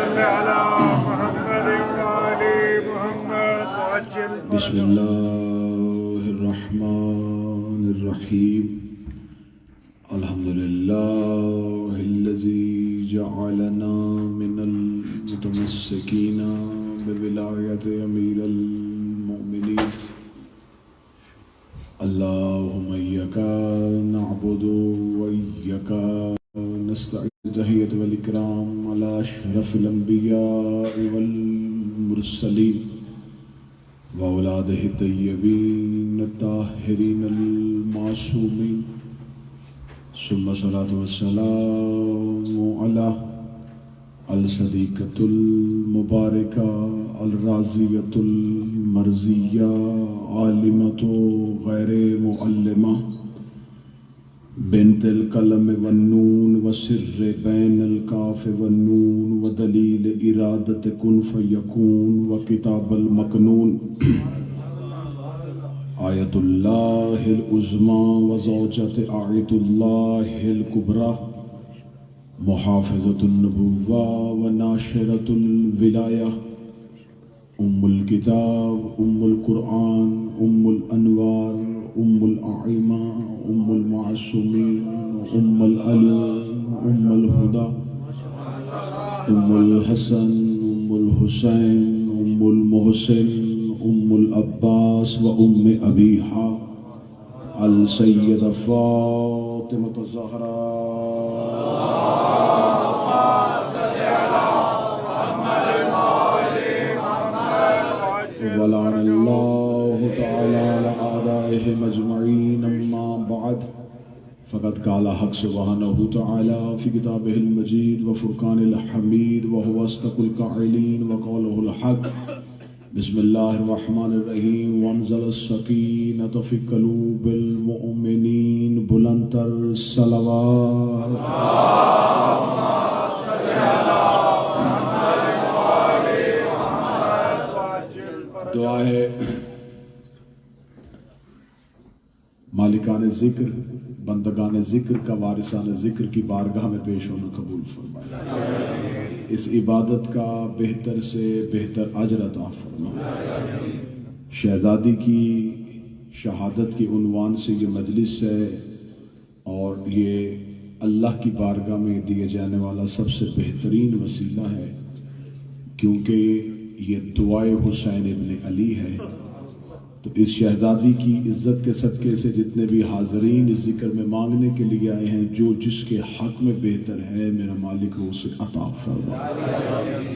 صل على محمد وآل محمد وعجل بسم اللہ الرحمن الرحیم الحمد للہ الذی جعلنا من المتمسکین بولایت امیر المؤمنین اللہم ایک نعبد و ایک نستعین تحیت والاکرام علی اشرف الانبیاء والمرسلین واولادہ الطیبین الطاہرین المعصومین ثم الصلاة والسلام علی الصدیقۃ المبارکہ الرازیۃ المرضیہ عالمۃ غیر معلمہ بنت القلم والنون وسر بین الکاف والنون ودلیل ارادت کن فیکون وکتاب المکنون آیت اللہ العظمی وزوجت آیت اللہ الکبریٰ محافظۃ النبوہ وناشرۃ الولایہ ام الکتاب ام القرآن ام الانوار ام الائمہ ام المعصومین ام العلوم ام الہدی ام الحسن ام الحسین ام المحسن ام العباس و ام ابیہا السیدہ فاطمۃ الزہراء ولعن اللہ تعالی علی اعدائہم اجمعین اما بعد فقد قال حق سبحانہ تعالی فی کتابہ المجید وفرقان الحمید وهو اصدق القائلین وقولہ الحق بسم اللہ الرحمن الرحیم وانزل السکینۃ فی قلوب المؤمنین بلندتر صلوات دعا ہے مالکان ذکر بندگان ذکر کا وارثان ذکر کی بارگاہ میں پیش ہونا قبول فرمائے، اس عبادت کا بہتر سے بہتر اجر عطا فرمائے۔ شہزادی کی شہادت کی عنوان سے یہ مجلس ہے اور یہ اللہ کی بارگاہ میں دیے جانے والا سب سے بہترین وسیلہ ہے، کیونکہ یہ دعائے حسین ابن علی ہے۔ تو اس شہزادی کی عزت کے صدقے سے جتنے بھی حاضرین اس ذکر میں مانگنے کے لیے آئے ہیں، جو جس کے حق میں بہتر ہے میرا مالک وہ اسے عطا فرمائے۔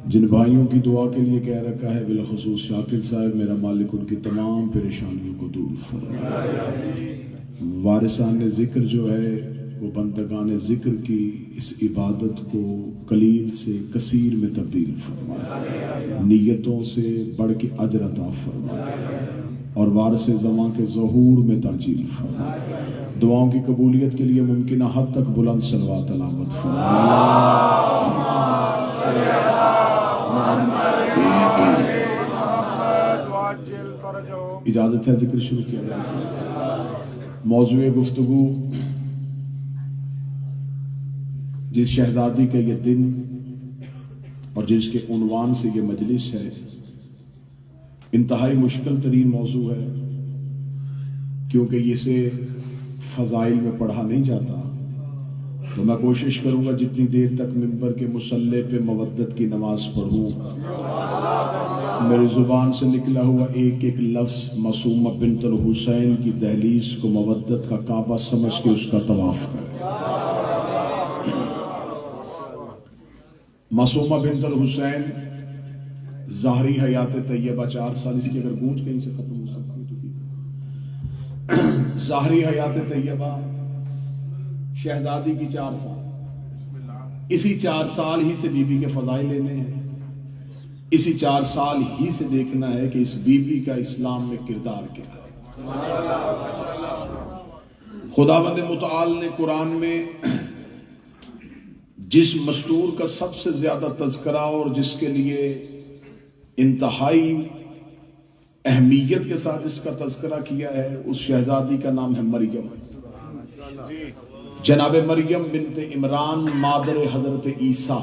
جن بھائیوں کی دعا کے لیے کہہ رکھا ہے بالخصوص شاکر صاحب، میرا مالک ان کی تمام پریشانیوں کو دور فرمائے۔ وارثان ذکر جو ہے وہ بندگان ذکر کی اس عبادت کو قلیل سے کثیر میں تبدیل فرمائے، نیتوں سے بڑھ کے اجر عطا فرمائے اور وارث زمان کے ظہور میں تاجیل فرمائے۔ دعاؤں کی قبولیت کے لیے ممکنہ حد تک بلند صلوات تلاوت فرمائے۔ اجازت ہے ذکر شروع کیا جائے۔ موضوع گفتگو جس شہزادی کا یہ دن اور جس کے عنوان سے یہ مجلس ہے، انتہائی مشکل ترین موضوع ہے، کیونکہ اسے فضائل میں پڑھا نہیں جاتا۔ تو میں کوشش کروں گا جتنی دیر تک ممبر کے مصلی پہ مودت کی نماز پڑھوں، میری زبان سے نکلا ہوا ایک ایک لفظ معصومہ بنت الحسین کی دہلیز کو مودت کا کعبہ سمجھ کے اس کا طواف کرے۔ معصومہ بنت الحسین ظاہری حیات طیبہ 4 سال، اس کی اگر گونج کہیں سے ختم ہو سکتی تو ظاہری حیات طیبہ شہزادی کی 4 سال، اسی 4 سال ہی سے بی بی کے فضائل لینے ہیں، اسی 4 سال ہی سے دیکھنا ہے کہ اس بی بی کا اسلام میں کردار کیا ہے۔ خداوند متعال نے قرآن میں جس مستور کا سب سے زیادہ تذکرہ اور جس کے لیے انتہائی اہمیت کے ساتھ اس کا تذکرہ کیا ہے، اس شہزادی کا نام ہے مریم، جناب مریم بنت عمران مادر حضرت عیسیٰ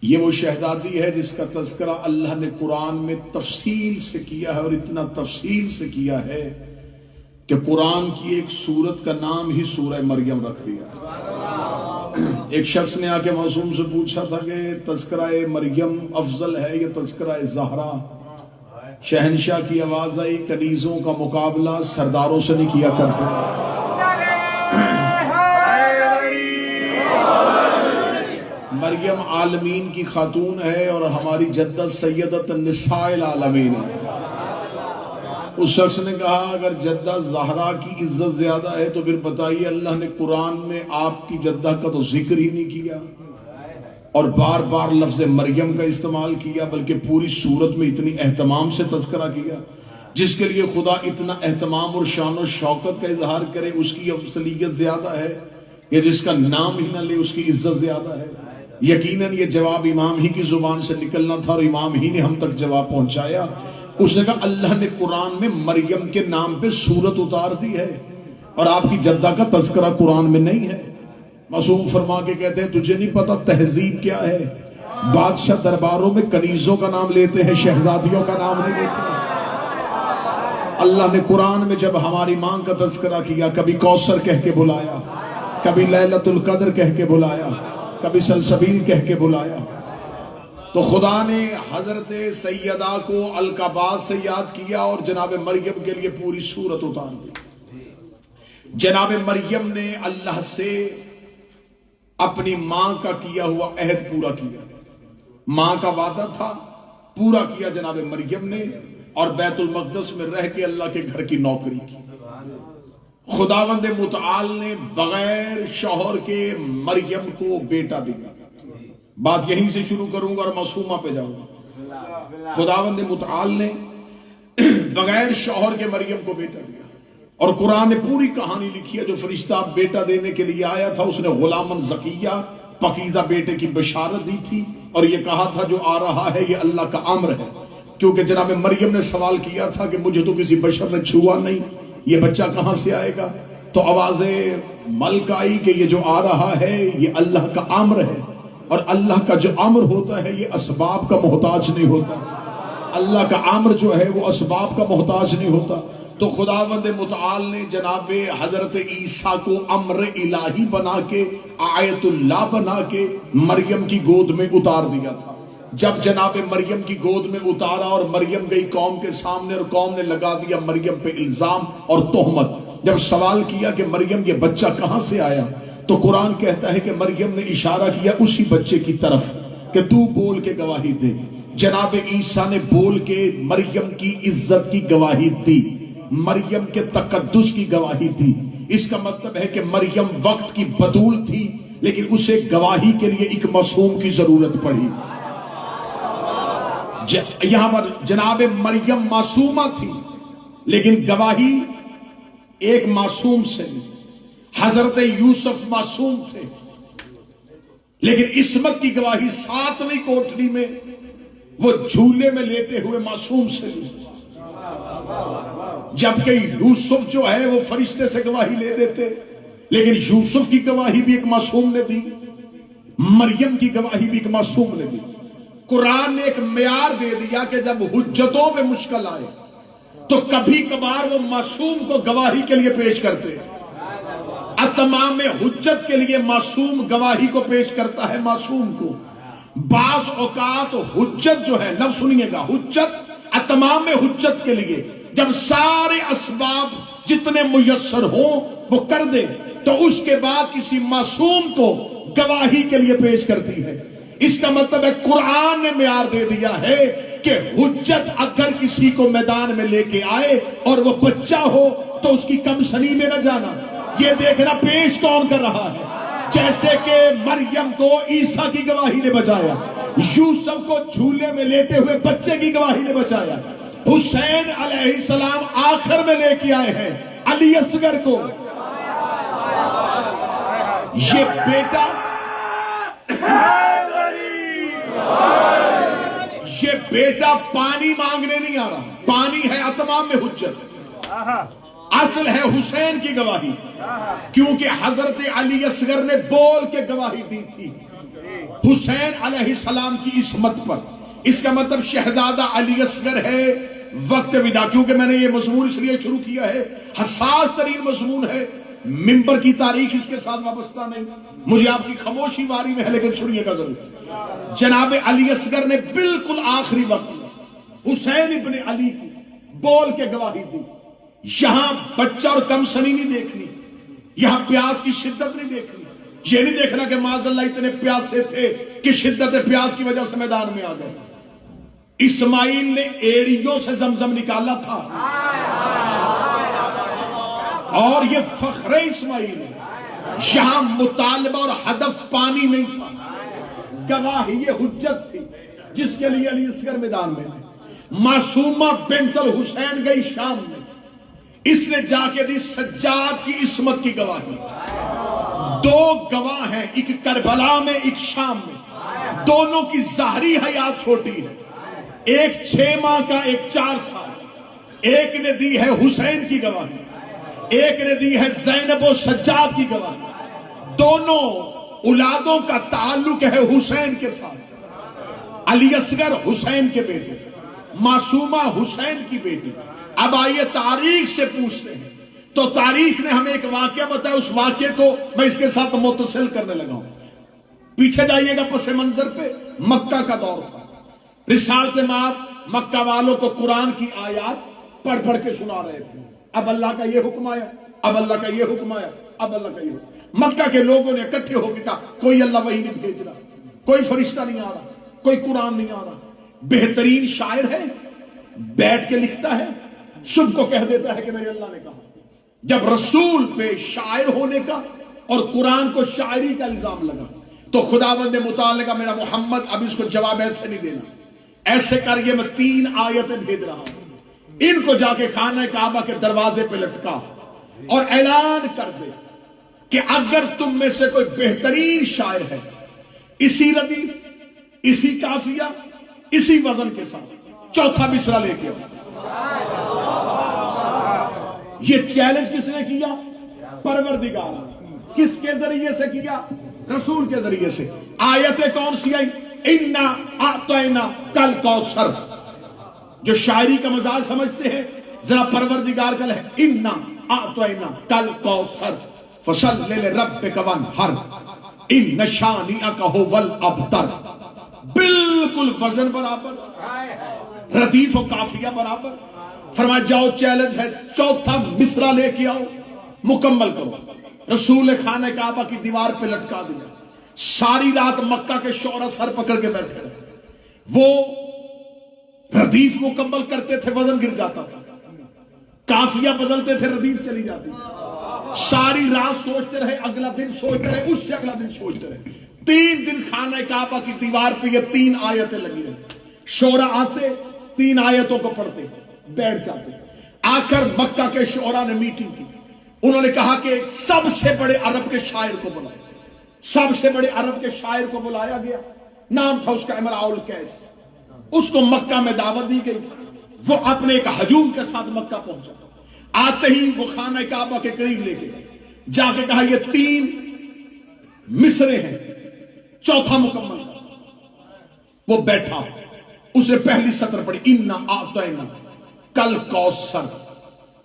یہ وہ شہزادی ہے جس کا تذکرہ اللہ نے قرآن میں تفصیل سے کیا ہے، اور اتنا تفصیل سے کیا ہے کہ قرآن کی ایک سورت کا نام ہی سورہ مریم رکھ دیا۔ ایک شخص نے آ کے معصوم سے پوچھا تھا کہ تذکرہ مریم افضل ہے یا تذکرہ زہرا؟ شہنشاہ کی آواز آئی، کنیزوں کا مقابلہ سرداروں سے نہیں کیا کرتے۔ مریم عالمین کی خاتون ہے اور ہماری جدہ سیدت النساء العالمین ہے۔ اس شخص نے کہا اگر جدہ زہرا کی عزت زیادہ ہے تو پھر بتائیے اللہ نے قرآن میں آپ کی جدہ کا تو ذکر ہی نہیں کیا اور بار بار لفظ مریم کا استعمال کیا، بلکہ پوری سورت میں اتنی اہتمام سے تذکرہ کیا۔ جس کے لیے خدا اتنا اہتمام اور شان و شوکت کا اظہار کرے اس کی افضلیت زیادہ ہے یا جس کا نام ہی نہ لے اس کی عزت زیادہ ہے؟ یقیناً یہ جواب امام ہی کی زبان سے نکلنا تھا اور امام ہی نے ہم تک جواب پہنچایا۔ اس نے کہا اللہ نے قرآن میں مریم کے نام پہ سورت اتار دی ہے اور آپ کی جدہ کا تذکرہ قرآن میں نہیں ہے۔ معصوم فرما کے کہتے ہیں تجھے نہیں پتا تہذیب کیا ہے؟ بادشاہ درباروں میں کنیزوں کا نام لیتے ہیں، شہزادیوں کا نام نہیں لیتے۔ اللہ نے قرآن میں جب ہماری ماں کا تذکرہ کیا، کبھی کوثر کہہ کے بلایا، کبھی لیلۃ القدر کہہ کے بلایا، کبھی سلسبیل کہہ کے بلایا، تو خدا نے حضرت سیدہ کو القابات سے یاد کیا اور جناب مریم کے لیے پوری سورت اتار دی۔ جناب مریم نے اللہ سے اپنی ماں کا کیا ہوا عہد پورا کیا، ماں کا وعدہ تھا پورا کیا جناب مریم نے، اور بیت المقدس میں رہ کے اللہ کے گھر کی نوکری کی۔ خداوند متعال نے بغیر شوہر کے مریم کو بیٹا دیا۔ بات یہیں سے شروع کروں گا اور معصومہ پہ جاؤں گا۔ خداوند متعال نے بغیر شوہر کے مریم کو بیٹا دیا، اور قرآن نے پوری کہانی لکھی ہے۔ جو فرشتہ بیٹا دینے کے لیے آیا تھا اس نے غلامن زکیہ پاکیزہ بیٹے کی بشارت دی تھی، اور یہ کہا تھا جو آ رہا ہے یہ اللہ کا امر ہے، کیونکہ جناب مریم نے سوال کیا تھا کہ مجھے تو کسی بشر نے چھوا نہیں، یہ بچہ کہاں سے آئے گا؟ تو آواز ملک آئی کہ یہ جو آ رہا ہے یہ اللہ کا امر ہے، اور اللہ کا جو امر ہوتا ہے یہ اسباب کا محتاج نہیں ہوتا۔ اللہ کا امر جو ہے وہ اسباب کا محتاج نہیں ہوتا۔ تو خداوند متعال نے جناب حضرت عیسیٰ کو امر الہی بنا کے، آیت اللہ بنا کے مریم کی گود میں اتار دیا تھا۔ جب جناب مریم کی گود میں اتارا اور مریم گئی قوم کے سامنے، اور قوم نے لگا دیا مریم پہ الزام اور تہمت۔ جب سوال کیا کہ مریم یہ بچہ کہاں سے آیا، تو قرآن کہتا ہے کہ مریم نے اشارہ کیا اسی بچے کی طرف کہ تو بول کے گواہی دے۔ جناب عیسیٰ نے بول کے مریم کی عزت کی گواہی دی، مریم کے تقدس کی گواہی دی۔ اس کا مطلب ہے کہ مریم وقت کی بطول تھی، لیکن اسے گواہی کے لیے ایک معصوم کی ضرورت پڑی۔ یہاں پر جناب مریم معصومہ تھی، لیکن گواہی ایک معصوم سے۔ حضرت یوسف معصوم تھے، لیکن عصمت کی گواہی 7ویں کوٹری میں وہ جھولے میں لیٹے ہوئے معصوم سے دی، جبکہ یوسف جو ہے وہ فرشتے سے گواہی لے دیتے، لیکن یوسف کی گواہی بھی ایک معصوم نے دی، مریم کی گواہی بھی ایک معصوم نے دی۔ قرآن نے ایک معیار دے دیا کہ جب حجتوں میں مشکل آئے تو کبھی کبھار وہ معصوم کو گواہی کے لیے پیش کرتے۔ اتمام حجت کے لیے معصوم گواہی کو پیش کرتا ہے معصوم کو۔ بعض اوقات حجت جو ہے، لفظ سنیے گا، حجت اتمام حجت کے لیے جب سارے اسباب جتنے میسر ہوں وہ کر دے تو اس کے بعد کسی معصوم کو گواہی کے لیے پیش کرتی ہے۔ اس کا مطلب ہے قرآن نے معیار دے دیا ہے کہ حجت اگر کسی کو میدان میں لے کے آئے اور وہ بچہ ہو تو اس کی کم سنی میں نہ جانا، یہ دیکھنا پیش کون کر رہا ہے۔ جیسے کہ مریم کو عیسیٰ کی گواہی نے بچایا، یوسف کو جھولے میں لیٹے ہوئے بچے کی گواہی نے بچایا، حسین علیہ السلام آخر میں لے کے آئے ہیں علی اصغر کو۔ یہ بیٹا پانی مانگنے نہیں آ رہا، پانی ہے اتمام میں حجت، اصل ہے حسین کی گواہی، کیونکہ حضرت علی اصغر نے بول کے گواہی دی تھی۔ حسین علیہ السلام کی عصمت پر. اس کا مطلب شہزادہ علی اصغر ہے وقت ودا. کیونکہ میں نے یہ مضمون اس لیے شروع کیا ہے، حساس ترین مضمون ہے، منبر کی تاریخ اس کے ساتھ وابستہ نہیں. مجھے آپ کی خاموشی واری میں ہے لیکن سنیے گا ضرور. جناب علی اصغر نے بالکل آخری وقت حسین ابن علی کی بول کے گواہی دی. یہاں بچہ اور کم سنی نہیں دیکھنی، یہاں پیاس کی شدت نہیں دیکھنی. یہ نہیں دیکھنا کہ معاذ اللہ اتنے پیاسے تھے کہ شدت پیاس کی وجہ سے میدان میں آ گئے. اسماعیل نے ایڑیوں سے زمزم نکالا تھا اور یہ فخر اسماعیل ہے. یہاں مطالبہ اور ہدف پانی نہیں تھا، گواہی یہ حجت تھی جس کے لیے علی اصغر میدان میں. معصومہ بنت الحسین گئی شام میں، اس نے جا کے دی سجاد کی عصمت کی گواہی. دو گواہ ہیں، ایک کربلا میں ایک شام میں. دونوں کی ظاہری حیات چھوٹی ہے، ایک 6 ماہ کا ایک 4 سال. ایک نے دی ہے حسین کی گواہی، ایک نے دی ہے زینب و سجاد کی گواہی. دونوں اولادوں کا تعلق ہے حسین کے ساتھ. علی اصغر حسین کے بیٹے، معصومہ حسین کی بیٹی. اب آئیے تاریخ سے پوچھتے ہیں تو تاریخ نے ہمیں ایک واقعہ بتایا، اس واقعے کو میں اس کے ساتھ متصل کرنے لگا ہوں. پیچھے جائیے گا پس منظر پہ. مکہ کا دور تھا، رسالت مآب مکہ والوں کو قرآن کی آیات پڑھ پڑھ کے سنا رہے تھے. اب اللہ کا یہ حکم آیا، اب اللہ کا یہ حکم آیا، اب اللہ کا یہ حکم. مکہ کے لوگوں نے اکٹھے ہو کے کہا کوئی اللہ وحی نہیں بھیج رہا، کوئی فرشتہ نہیں آ رہا، کوئی قرآن نہیں آ رہا. بہترین شاعر ہے، بیٹھ کے لکھتا ہے، صبح کو کہہ دیتا ہے کہ میرے اللہ نے کہا. جب رسول پہ شاعر ہونے کا اور قرآن کو شاعری کا الزام لگا تو خداوند متعال نے کہا میرا محمد اب اس کو جواب ایسے نہیں دینا، ایسے کر یہ میں 3 آیتیں بھیج رہا ہوں. ان کو جا کے خانہ کعبہ کے دروازے پہ لٹکا اور اعلان کر دے کہ اگر تم میں سے کوئی بہترین شاعر ہے، اسی ردیف، اسی قافیہ، اسی وزن کے ساتھ 4تھا مصرع لے کے آؤ. یہ چیلنج کس نے کیا؟ پروردگار. کس کے ذریعے سے کیا؟ رسول کے ذریعے سے. آیتیں کون سی آئی؟ اِنَّا أَعْطَيْنَا كَالْكَوْثَرَ. جو شاعری کا مزاج سمجھتے ہیں ذرا پروردگار کا ہے اِنَّا أَعْطَيْنَا كَالْكَوْثَرَ فَصَلِّ لِرَبِّكَ وَانْحَرْ إِنَّ شَانِئَكَ هُوَ الْأَبْتَرُ. بالکل وزن برابر، ردیف و قافیہ برابر. فرمایا جاؤ چیلنج ہے، 4تھا مصرع لے کے آؤ، مکمل کرو. رسول خانہ کعبہ کی دیوار پہ لٹکا دیا. ساری رات مکہ کے شعراء سر پکڑ کے بیٹھے رہے. وہ ردیف مکمل کرتے تھے، وزن گر جاتا تھا. قافیہ بدلتے تھے، ردیف چلی جاتی تھی. ساری رات سوچتے رہے، اگلا دن سوچتے رہے، اس سے اگلا دن سوچتے رہے. 3 دن خانہ کعبہ کی دیوار پہ یہ 3 آیتیں لگی رہی. شعراء آتے 3 آیتوں کو پڑھتے بیٹھ جاتے. آخر مکہ کے شعراء نے میٹنگ کی. انہوں نے کہا کہ سب سے بڑے عرب کے شاعر کو بلایا. سب سے بڑے عرب کے شاعر کو بلایا گیا. نام تھا اس کا امراء القیس. اس کو مکہ میں دعوت دی گئی. وہ اپنے ایک ہجوم کے ساتھ مکہ پہنچا. آتے ہی وہ خانہ کعبہ کے قریب لے کے جا کے کہا یہ 3 مصرے ہیں، 4تھا مکمل. وہ بیٹھا، اسے پہلی سطر پڑھی اِنَّا أَعْطَيْنَا كَالْكَوْثَرَ.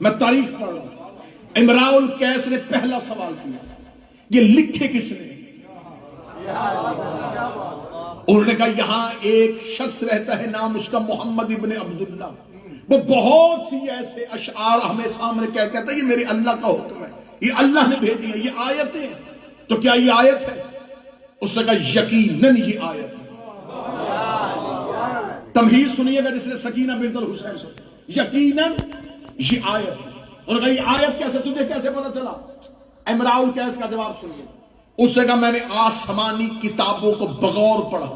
میں تاریخ پڑھ رہا ہوں. امراء القیس نے پہلا سوال کیا یہ لکھے کس نے؟ انہوں نے کہا یہاں ایک شخص رہتا ہے نام اس کا محمد ابن عبداللہ. وہ بہت سی ایسے اشعار ہمیں سامنے کہتا ہے یہ میرے اللہ کا حکم ہے، یہ اللہ نے بھیجی ہے، یہ آیتیں ہیں. تو کیا یہ آیت ہے؟ اس نے کہا یقیناً یہ آیت ہے. تمہید سنیے گا جس نے سکینہ بنت الحسین سے، یقیناً یہ آیت ہے. انہوں نے کہا یہ آیت کیسے، تجھے کیسے پتا چلا؟ امراء القیس کا جواب سنیے. اس نے کہا میں نے آسمانی کتابوں کو بغور پڑھا،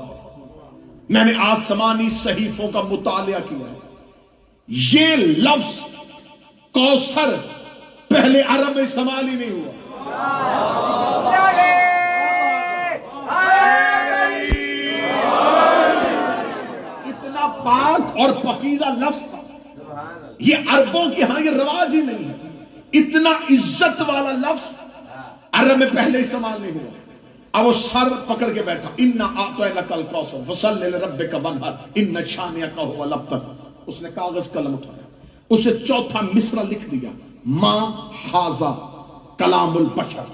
میں نے آسمانی صحیفوں کا مطالعہ کیا. یہ لفظ کوثر پہلے عرب میں استعمال ہی نہیں ہوا. اتنا پاک اور پاکیزہ لفظ تھا، یہ عربوں کے ہاں یہ رواج ہی نہیں ہے. اتنا عزت والا لفظ عرب میں پہلے استعمال نہیں ہوا. اب وہ سر پکڑ کے بیٹھا، اِنَّا أَعْطَيْنَاكَ الْكَوْثَرَ فَصَلِّ لِرَبِّكَ وَانْحَرْ إِنَّ شَانِئَكَ هُوَ الْأَبْتَرُ۔ اس نے کاغذ قلم اٹھایا، اسے چوتھا مصرع لکھ دیا، ما ھذا کلام البشر۔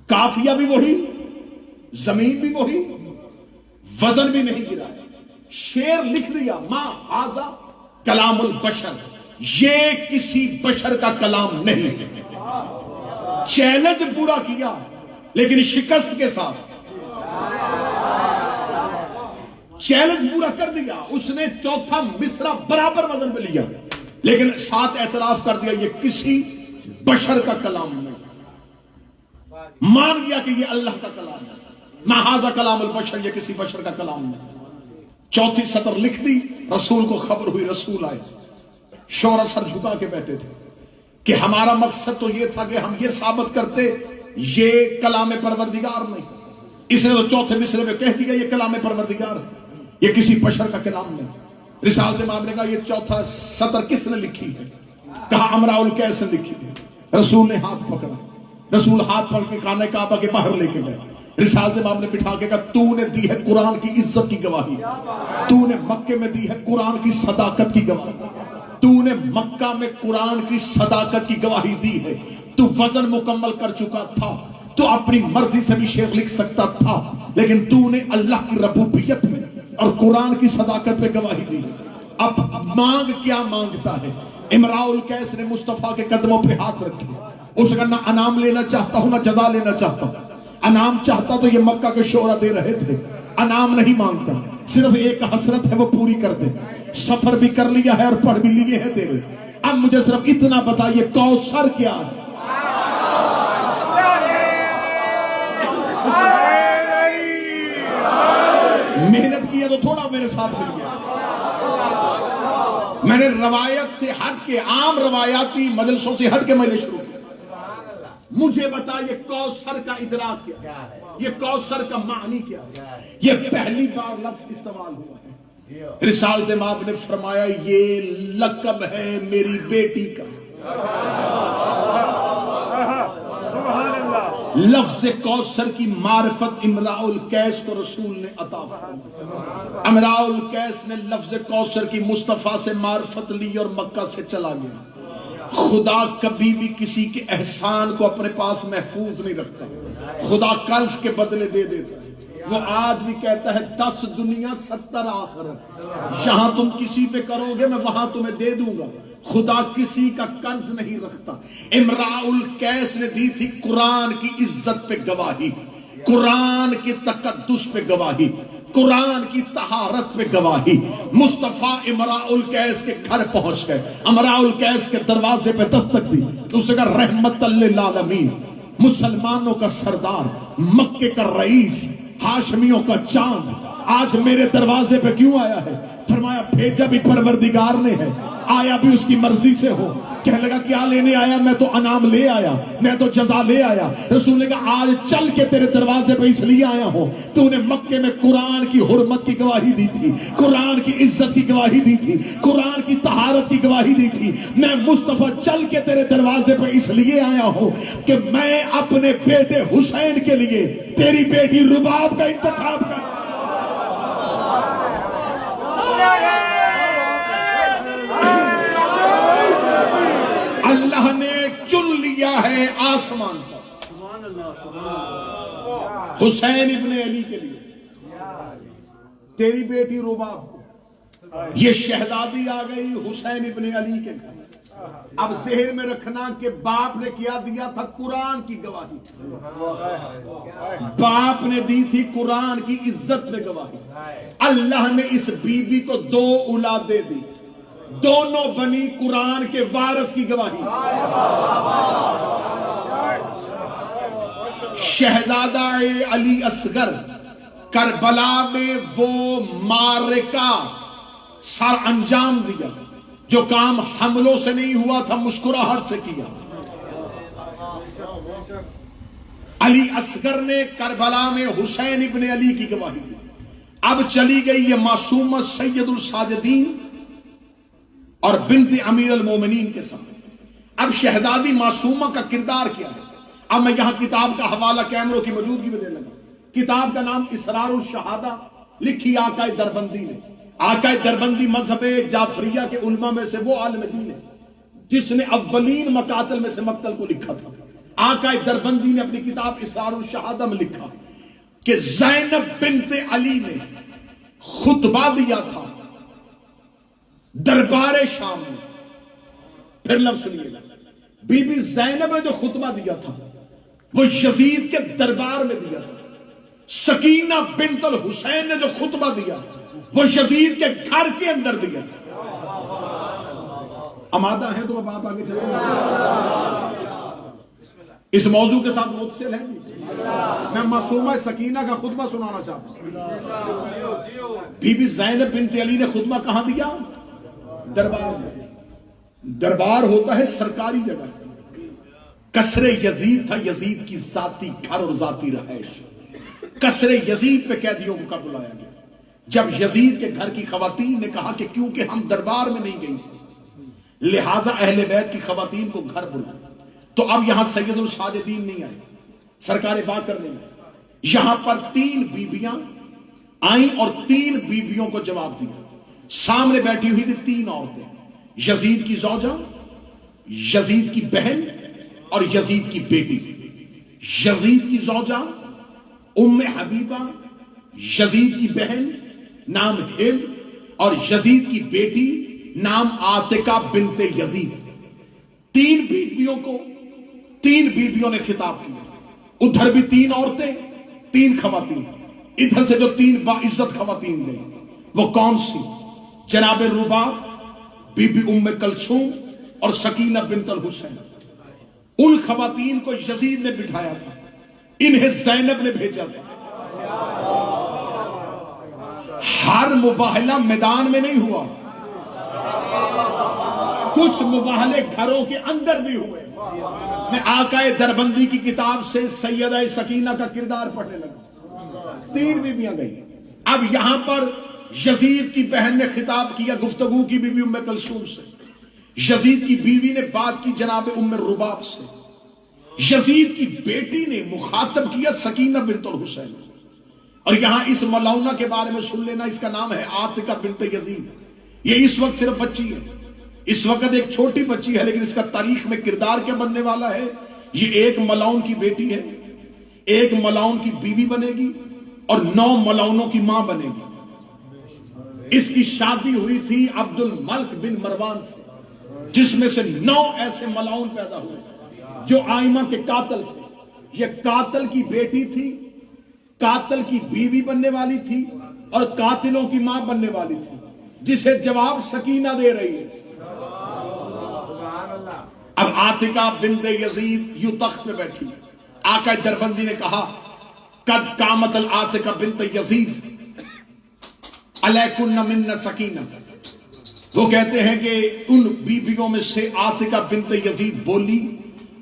کافیہ بھی وہی، زمین بھی وہی، وزن بھی نہیں گرا، شعر لکھ دیا، ما ھذا کلام البشر، یہ کسی بشر کا کلام نہیں ہے۔ چیلنج پورا کیا لیکن شکست کے ساتھ، چیلنج پورا کر دیا، اس نے چوتھا مصرع برابر وزن پہ لیا لیکن ساتھ اعتراف کر دیا یہ کسی بشر کا کلام نہیں، مان گیا کہ یہ اللہ کا کلام ہے، ما ھذا کلام البشر، یہ کسی بشر کا کلام نہیں۔ چوتھی سطر لکھ دی، رسول کو خبر ہوئی، رسول آئے، شورا سر جھکا کے بیٹھے تھے کہ ہمارا مقصد تو یہ تھا کہ ہم یہ ثابت کرتے یہ کلام پروردگار نہیں، اس نے تو چوتھے مصرے میں کہہ دیا یہ کلام پروردگار ہے، یہ کسی بشر کا کلام نہیں۔ رسالت امام نے کہا یہ چوتھا سطر کس نے لکھی ہے؟ کہا امراء القیس نے لکھی تھی۔ رسول نے ہاتھ پکڑا، رسول ہاتھ پکڑ کے خانہ کعبہ کے باہر لے کے گئے، رسالت امام نے بٹھا کے کہا تو نے دی ہے قرآن کی عزت کی گواہی، تو نے مکے میں دی ہے قرآن کی صداقت کی گواہی، تو نے مکہ میں قرآن کی صداقت کی گواہی دی ہے، تو وزن مکمل کر چکا تھا، تو اپنی مرضی سے بھی شعر لکھ سکتا تھا لیکن تو نے اللہ کی ربوبیت میں اور قرآن کی صداقت پہ گواہی دی ہے۔ اب مانگ کیا مانگتا ہے؟ امراء القیس نے مصطفیٰ کے قدموں پہ ہاتھ رکھے، اس کا نہ انعام لینا چاہتا ہوں نہ جزا لینا چاہتا ہوں، انعام چاہتا تو یہ مکہ کے شعراء دے رہے تھے، انعام نہیں مانگتا، صرف ایک حسرت ہے وہ پوری کر دے، سفر بھی کر لیا ہے اور پڑھ بھی لیے ہیں تیرے، اب مجھے صرف اتنا بتائیے کوثر کیا ہے؟ محنت کیا تو تھوڑا میرے ساتھ مل گیا، میں نے روایت سے ہٹ کے، عام روایاتی مجلسوں سے ہٹ کے میں نے شروع کیا، مجھے بتا یہ کوثر کا ادراک کیا ہے، یہ کوثر کا معنی کیا ہے؟ یہ پہلی بار لفظ استعمال ہوا ہے۔ رسالت امام نے فرمایا یہ لقب ہے میری بیٹی کا، لفظ کوثر کی معرفت امراء القیس کو رسول نے عطا فرمائی۔ امراء القیس نے لفظ کوثر کی مصطفیٰ سے معرفت لی اور مکہ سے چلا گیا۔ خدا کبھی بھی کسی کے احسان کو اپنے پاس محفوظ نہیں رکھتا، خدا قرض کے بدلے دے دیتا ہے، وہ آج بھی کہتا ہے 10 دنیا 70 آخرت، یہاں تم کسی پہ کرو گے میں وہاں تمہیں دے دوں گا، خدا کسی کا قرض نہیں رکھتا۔ امراء القیس نے دی تھی قرآن کی عزت پہ گواہی، قرآن کے تقدس پہ گواہی، قرآن کی طہارت پہ گواہی۔ مصطفیٰ امراء القیس کے گھر پہنچ گئے، امراء القیس کے دروازے پہ دستک دی، اس نے کہا رحمت للعالمین، مسلمانوں کا سردار، مکے کا رئیس، ہاشمیوں کا چاند آج میرے دروازے پہ کیوں آیا ہے؟ فرمایا بھیجا بھی پروردگار نے ہے، آیا بھی اس کی مرضی سے ہو۔ کہنے لگا کیا لینے آیا؟ میں تو انعام لے آیا، میں تو جزا لے آیا۔ رسول نے کہا آج چل کے تیرے دروازے پہ اس لیے آیا ہوں، تو نے مکے میں قرآن کی حرمت کی گواہی دی تھی، قرآن کی عزت کی گواہی دی تھی، قرآن کی طہارت کی گواہی دی تھی۔ میں مصطفیٰ چل کے تیرے دروازے پہ اس لیے آیا ہوں کہ میں اپنے بیٹے حسین کے لیے تیری بیٹی رباب کا انتخاب کر۔ اللہ نے چن لیا ہے آسمان پر حسین ابن علی کے لیے، تیری بیٹی رباب، یہ شہزادی آ گئی حسین ابن علی کے گھر۔ اب ذہن میں رکھنا کہ باپ نے کیا دیا تھا؟ قرآن کی گواہی، باپ نے دی تھی قرآن کی عزت میں گواہی۔ اللہ نے اس بی بی کو 2 اولادیں دی، دونوں بنی قرآن کے وارث کی گواہی۔ شہزادہ علی اصغر کربلا میں وہ معرکہ سر انجام دیا جو کام حملوں سے نہیں ہوا تھا، مسکراہٹ سے کیا۔ علی اصغر نے کربلا میں حسین ابن علی کی گواہی دی۔ اب چلی گئی یہ معصومہ سید الساجدین اور بنت امیر المومنین کے ساتھ۔ اب شہزادی معصومہ کا کردار کیا ہے؟ اب میں یہاں کتاب کا حوالہ کیمروں کی موجودگی میں دینے لگا. کتاب کا نام اسرار الشہادہ، لکھی آقائے دربندی نے. آقائے دربندی مذہب جعفریہ کے علماء میں سے وہ عالم دین ہے جس نے اولین مقاتل میں سے مقتل کو لکھا تھا. آقائے دربندی نے اپنی کتاب اسرار الشہادہ میں لکھا کہ زینب بنت علی نے خطبہ دیا تھا دربار شام میں. پھر لفظ سنیے گا، بی بی زینب نے جو خطبہ دیا تھا وہ یزید کے دربار میں دیا تھا. سکینہ بنت الحسین نے جو خطبہ دیا وہ یزید کے گھر کے اندر دیا. آمادہ ہیں تو اب آپ آگے چلیں گے. اس موضوع کے ساتھ متصل ہے. میں معصومہ سکینہ کا خطبہ سنانا چاہتا ہوں. بی بی زینب بنت علی نے خطبہ کہاں دیا؟ دربار میں. دربار ہوتا ہے سرکاری جگہ. قصر یزید تھا یزید کی ذاتی گھر اور ذاتی رہائش. قصر یزید پہ قیدیوں کو کب بلایا گیا؟ جب یزید کے گھر کی خواتین نے کہا کہ کیونکہ ہم دربار میں نہیں گئی تھی لہٰذا اہل بیت کی خواتین کو گھر بلائیں. تو اب یہاں سید الساجدین نہیں آئے، سرکار باقر نہیں آئے. یہاں پر 3 بیبیاں آئیں اور 3 بیبیوں کو جواب دیا. سامنے بیٹھی ہوئی تھی 3 عورتیں، یزید کی زوجہ، یزید کی بہن اور یزید کی بیٹی. یزید کی زوجہ ام حبیبہ، یزید کی بہن نام ہند اور یزید کی بیٹی نام عاتقہ بنت یزید. 3 بیبیوں کو 3 بیبیوں نے خطاب کیا. ادھر بھی 3 عورتیں 3 خواتین، ادھر سے جو 3 باعزت خواتین گئی وہ کون سی؟ جناب رباب، بی بی ام کلثوم اور سکینہ بنت الحسین. ان خواتین کو یزید نے بٹھایا تھا، انہیں زینب نے بھیجا تھا. ہر مباہلہ میدان میں نہیں ہوا، کچھ مباہلے گھروں کے اندر بھی ہوئے. میں آقائے دربندی کی کتاب سے سیدہ سکینہ کا کردار پڑھنے لگا. 3 بیویاں گئی. اب یہاں پر یزید کی بہن نے خطاب کیا، گفتگو کی بی بی ام کلثوم سے. یزید کی بیوی نے بات کی جناب ام رباب سے. یزید کی بیٹی نے مخاطب کیا سکینہ بنت الحسین. اور یہاں اس ملعونہ کے بارے میں سن لینا، اس کا نام ہے عاتقہ بنت یزید. یہ اس وقت صرف بچی ہے، اس وقت ایک چھوٹی بچی ہے، لیکن اس کا تاریخ میں کردار کیا بننے والا ہے؟ یہ ایک ملعون کی بیٹی ہے، ایک ملعون کی بیوی بنے گی اور 9 ملعونوں کی ماں بنے گی. اس کی شادی ہوئی تھی عبد الملک بن مروان سے، جس میں سے 9 ایسے ملعون پیدا ہوئے جو آئمہ کے قاتل تھے. یہ قاتل کی بیٹی تھی، قاتل کی بیوی بننے والی تھی اور قاتلوں کی ماں بننے والی تھی، جسے جواب سکینہ دے رہی ہے. اب عاتقہ بنت یزید یوں تخت پہ بیٹھی. آقا دربندی نے کہا قد قامت العاتقہ بنت یزید علیکن من سکینہ. وہ کہتے ہیں کہ ان بیویوں میں سے عاتقہ بنت یزید بولی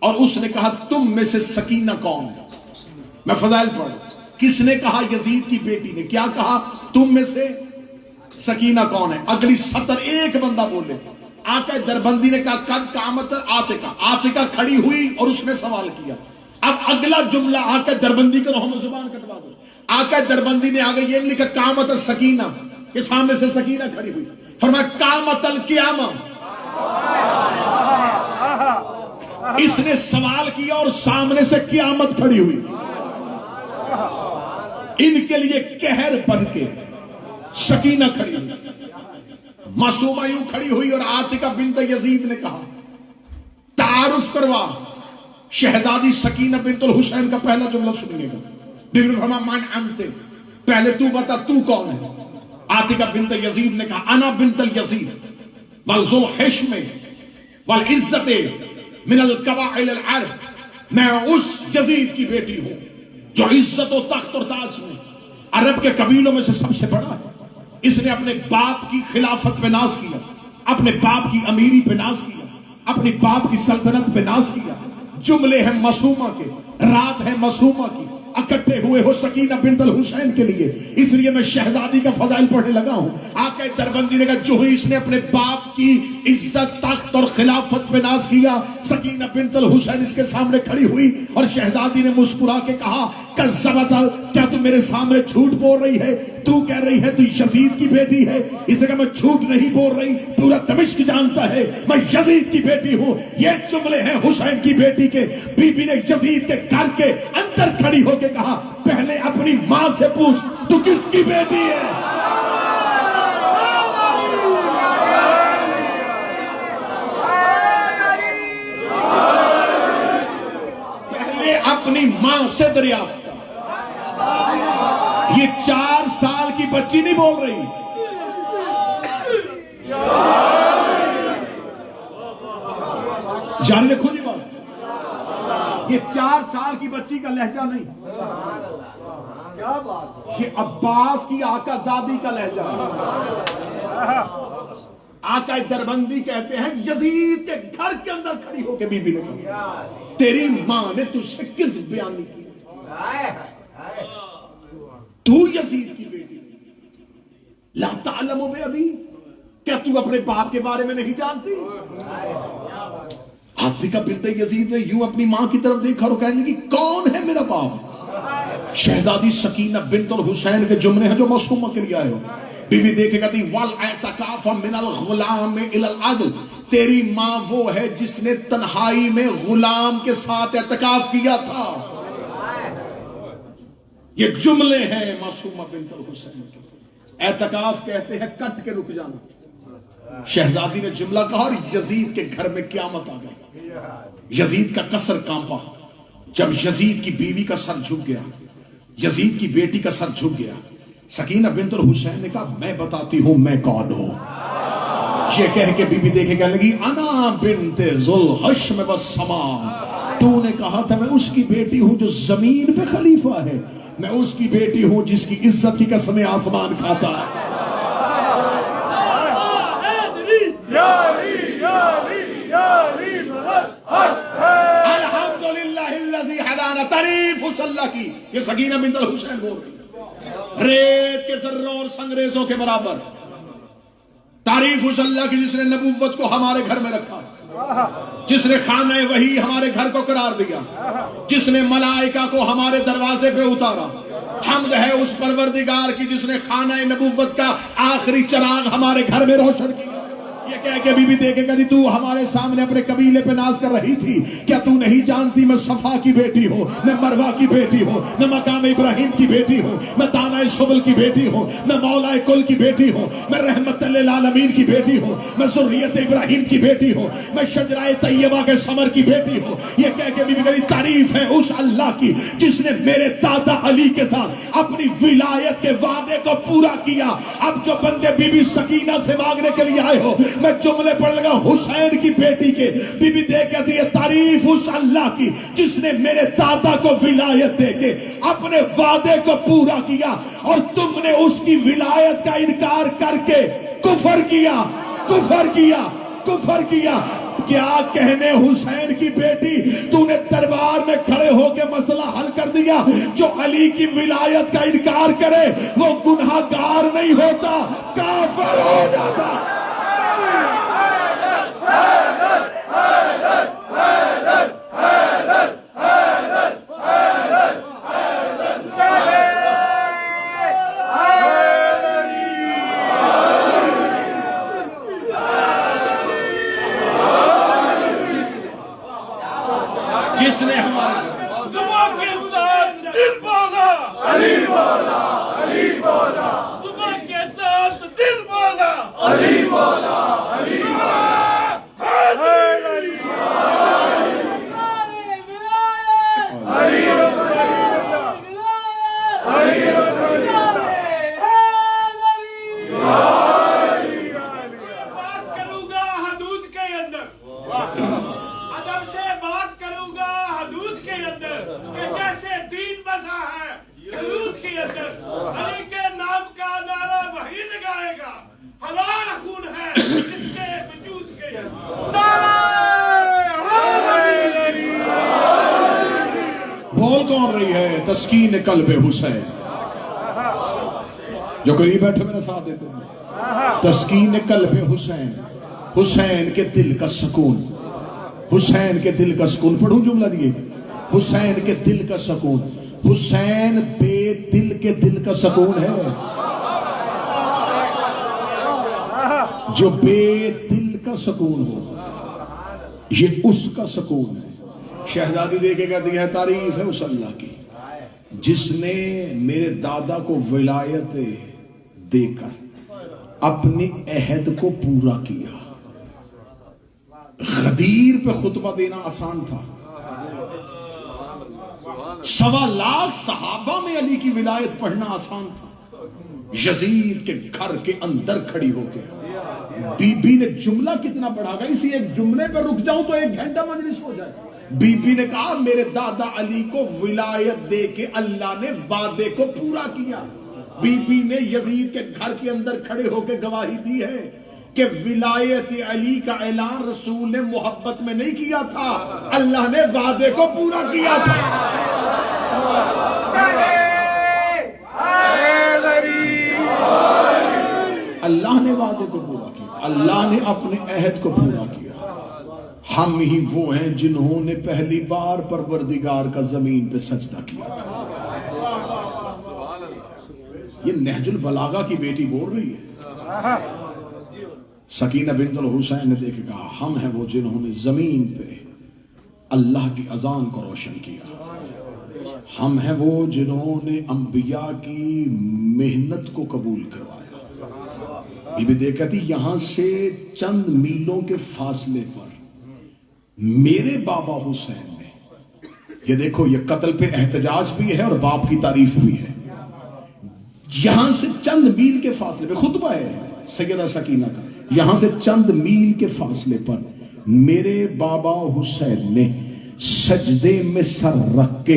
اور اس نے کہا تم میں سے سکینہ کون ہے؟ میں فضائل پڑھوں. کس نے کہا؟ یزید کی بیٹی نے. کیا کہا؟ تم میں سے سکینہ کون ہے؟ اگلی سطر ایک بندہ بولے. آقا دربندی نے کہا قد قامت عاتقہ. عاتقہ کھڑی ہوئی اور اس نے سوال کیا. اب اگلا جملہ آقا دربندی کا ہم زبان کٹوا دو. آقا دربندی نے آگے یہ لکھا قامت السکینہ، کے سامنے سے سکینہ کھڑی ہوئی. فرمایا قامت القیامہ. اس نے سوال کیا اور سامنے سے قیامت کھڑی ہوئی. ان کے لیے قہر بن کے سکینہ کھڑی ہوئی. معصومہ یوں کھڑی ہوئی اور عاتقہ بنت یزید نے کہا تعارف کروا. شہزادی سکینہ بنت الحسین کا پہلا جملہ سنیے گا. بیوی نے فرمایا من انت، پہلے تو بتا تو کون ہے؟ عاتقہ بنت یزید نے کہا انا بنت الیزید والذو الحشم والعزت من القبائل العرب. میں اس یزید کی بیٹی ہوں جو عزت و تخت اور تاج میں عرب کے قبیلوں میں سے سب سے بڑا ہے. اس نے اپنے باپ کی خلافت پہ ناز کیا، اپنے باپ کی امیری پہ ناز کیا، اپنے باپ کی سلطنت پہ ناز کیا. جملے ہیں معصومہ کے، رات ہے معصومہ کی. اکٹھے ہوئے ہو سکینہ بنت الحسین کے لیے، اس لیے میں شہزادی کا فضائل پڑھنے لگا ہوں۔ آقا دربندی نے کہا جو ہی اس نے اپنے باپ کی عزت، تخت اور خلافت پہ ناز کیا، سکینہ بنت الحسین اس کے سامنے کھڑی ہوئی اور شہزادی نے مسکرا کے کہا کذبت، کیا تو میرے سامنے جھوٹ بول رہی ہے؟ تو کہہ رہی ہے تو یزید کی بیٹی ہے۔ اس نے کہا میں جھوٹ نہیں بول رہی، پورا دمشق جانتا ہے میں یزید کی بیٹی ہوں۔ یہ جملے ہیں حسین کی بیٹی کے۔ بی بی نے یزید کے گھر کے اندر کھڑی ہو کے کہا پہلے اپنی ماں سے پوچھ تو کس کی بیٹی ہے؟ پہلے اپنی ماں سے دریافت۔ یہ 4 سال کی بچی نہیں بول رہی، جان لکھو نہیں بات، یہ 4 سال کی بچی کا لہجہ نہیں، یہ عباس کی آقا زادی کا لہجہ۔ آقا دربندی کہتے ہیں یزید کے گھر کے اندر کھڑی ہو کے بی بی نے کہا تیری ماں نے تجھ سے کس بیانی کی؟ تو یزید کی بیٹی لا تعلم بے ابی، کیا تو اپنے باپ کے بارے میں نہیں جانتی؟ عاتکہ بنت یزید نے یوں اپنی ماں کی طرف دیکھا اور کہنے لگی کون ہے میرا باپ؟ شہزادی سکینہ بنت الحسین کے جملے ہیں جو معصومہ کے لیے آئے ہو۔ بی بی دیکھے کہتی والاعتکاف من الغلام الى العدل، تیری ماں وہ ہے جس نے تنہائی میں غلام کے ساتھ اعتکاف کیا تھا۔ یہ جملے ہیں معصومہ بنت الحسین کے۔ اعتکاف کہتے ہیں کٹ کے رک جانا۔ شہزادی نے جملہ کہا اور یزید کے گھر میں قیامت آ گئی۔ یزید کا قصر کانپا جب یزید کی بیوی کا سر جھک گیا، یزید کی بیٹی کا سر جھک گیا۔ سکینہ بنت الحسین نے کہا میں بتاتی ہوں میں کون ہوں۔ یہ کہہ کے بی بی دیکھے کہنے لگی انا بنت ذوالحشم والسماء، تو نے کہا تھا میں اس کی بیٹی ہوں جو زمین پہ خلیفہ ہے، میں اس کی بیٹی ہوں جس کی عزت کی قسمیں آسمان کھاتا ہے۔ الحمدللہ الذی ہدانا، تعریف اس اللہ کی۔ یہ سکینہ بنت الحسین بول رہی ریت کے ذروں اور سنگریزوں کے برابر۔ تعریف اس اللہ کی جس نے نبوت کو ہمارے گھر میں رکھا، جس نے خانہ وحی ہمارے گھر کو قرار دیا، جس نے ملائکہ کو ہمارے دروازے پہ اتارا۔ حمد ہے اس پروردگار کی جس نے خانہ نبوت کا آخری چراغ ہمارے گھر میں روشن کیا۔ یہ کہہ کے بی بی دیکھے کہتی تو ہمارے سامنے اپنے قبیلے پہ ناز کر رہی تھی، کیا تو نہیں جانتی میں صفا کی بیٹی ہوں، میں مروہ کی بیٹی ہوں، میں مقام ابراہیم کی بیٹی ہوں، میں دانہ سبل کی بیٹی ہوں، میں مولا کل کی بیٹی ہوں، میں رحمت للعالمین کی بیٹی ہوں، میں ذریت ابراہیم کی بیٹی ہوں، میں شجرہ طیبہ کے ثمر کی بیٹی ہوں۔ یہ کہہ کے بی بی کہتی تعریف ہے اس اللہ کی جس نے میرے دادا علی کے ساتھ اپنی ولایت کے وعدے کو پورا کیا۔ اب جو بندے بی بی سکینہ سے مانگنے کے لیے آئے ہو، میں جملے پڑھ لگا حسین کی بیٹی کے۔ بی بی دیکھ کہتی ہے تعریف اس اللہ کی جس نے میرے دادا کو ولایت دے کے اپنے وعدے کو پورا کیا، اور تم نے اس کی ولایت کا انکار کر کے کفر کیا، کفر کیا، کفر کیا۔ کیا کہنے حسین کی بیٹی تو نے دربار میں کھڑے ہو کے مسئلہ حل کر دیا؟ جو علی کی ولایت کا انکار کرے وہ گناہ گار نہیں ہوتا، کافر ہو جاتا۔ جس نے ہمارے زبان کے ساتھ دل بولا، علی مولا، علی مولا، زبان کے ساتھ دل بولا، علی مولا، علی مولا، بات کروں گا حدود کے اندر، ادب سے بات کروں گا حدود کے اندر، کہ جیسے دین بسا ہے حدود کے اندر، علی کے نام کا نعرہ وہی لگائے گا، حلال خون ہے اس کے وجود کے اندر۔ بول کون رہی ہے؟ تسکین قلب حسین. جو قریب بیٹھے میرا ساتھ دیتے ہیں. تسکین قلب حسین, حسین کے دل کا سکون, حسین کے دل کا سکون. پڑھوں جملہ دیے, حسین کے دل کا سکون. حسین بے دل کے دل کا سکون ہے. جو بے دل کا سکون ہو یہ اس کا سکون ہے. شہزادی دے کے کہتی ہے تعریف ہے اس اللہ کی جس نے میرے دادا کو ولایت دے کر اپنے عہد کو پورا کیا. غدیر پہ خطبہ دینا آسان تھا. 1.25 لاکھ صحابہ میں علی کی ولایت پڑھنا آسان تھا. یزید کے گھر کے اندر کھڑی ہو کے بی بی نے جملہ کتنا پڑھا گا, اسی ایک جملے پہ رک جاؤں تو 1 گھنٹہ مجلس ہو جائے. بی بی نے کہا میرے دادا علی کو ولایت دے کے اللہ نے وعدے کو پورا کیا. بی بی نے یزید کے گھر کے اندر کھڑے ہو کے گواہی دی ہے کہ ولایت علی کا اعلان رسول نے محبت میں نہیں کیا تھا, اللہ نے وعدے کو پورا کیا تھا. اللہ نے وعدے کو پورا کیا, اللہ نے اپنے عہد کو پورا کیا. ہم ہی وہ ہیں جنہوں نے پہلی بار پروردگار کا زمین پہ سجدہ کیا تھا. یہ نہج البلاغہ کی بیٹی بول رہی ہے. سکینہ بنت الحسین نے دیکھ کے کہا ہم ہیں وہ جنہوں نے زمین پہ اللہ کی اذان کو روشن کیا. ہم ہیں وہ جنہوں نے انبیاء کی محنت کو قبول کروایا. بی بی دیکھتی یہاں سے چند میلوں کے فاصلے پر میرے بابا حسین نے, یہ دیکھو یہ قتل پہ احتجاج بھی ہے اور باپ کی تعریف بھی ہے. یہاں سے چند میل کے فاصلے پہ خطبہ ہے سیدہ سکینہ کا. یہاں سے چند میل کے فاصلے پر میرے بابا حسین نے سجدے میں سر رکھ کے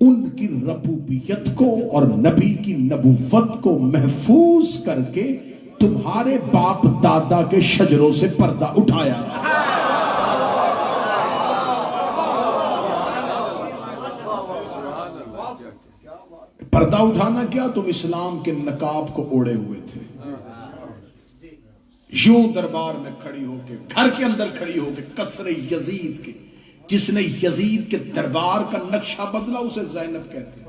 ان کی ربوبیت کو اور نبی کی نبوت کو محفوظ کر کے تمہارے باپ دادا کے شجروں سے پردہ اٹھایا. پردہ اٹھانا کیا, تم اسلام کے نقاب کو اوڑے ہوئے تھے. یوں دربار میں کھڑی ہو کے, گھر کے اندر کھڑی ہو کے قصر یزید کے, جس نے یزید کے دربار کا نقشہ بدلا اسے زینب کہتے ہیں,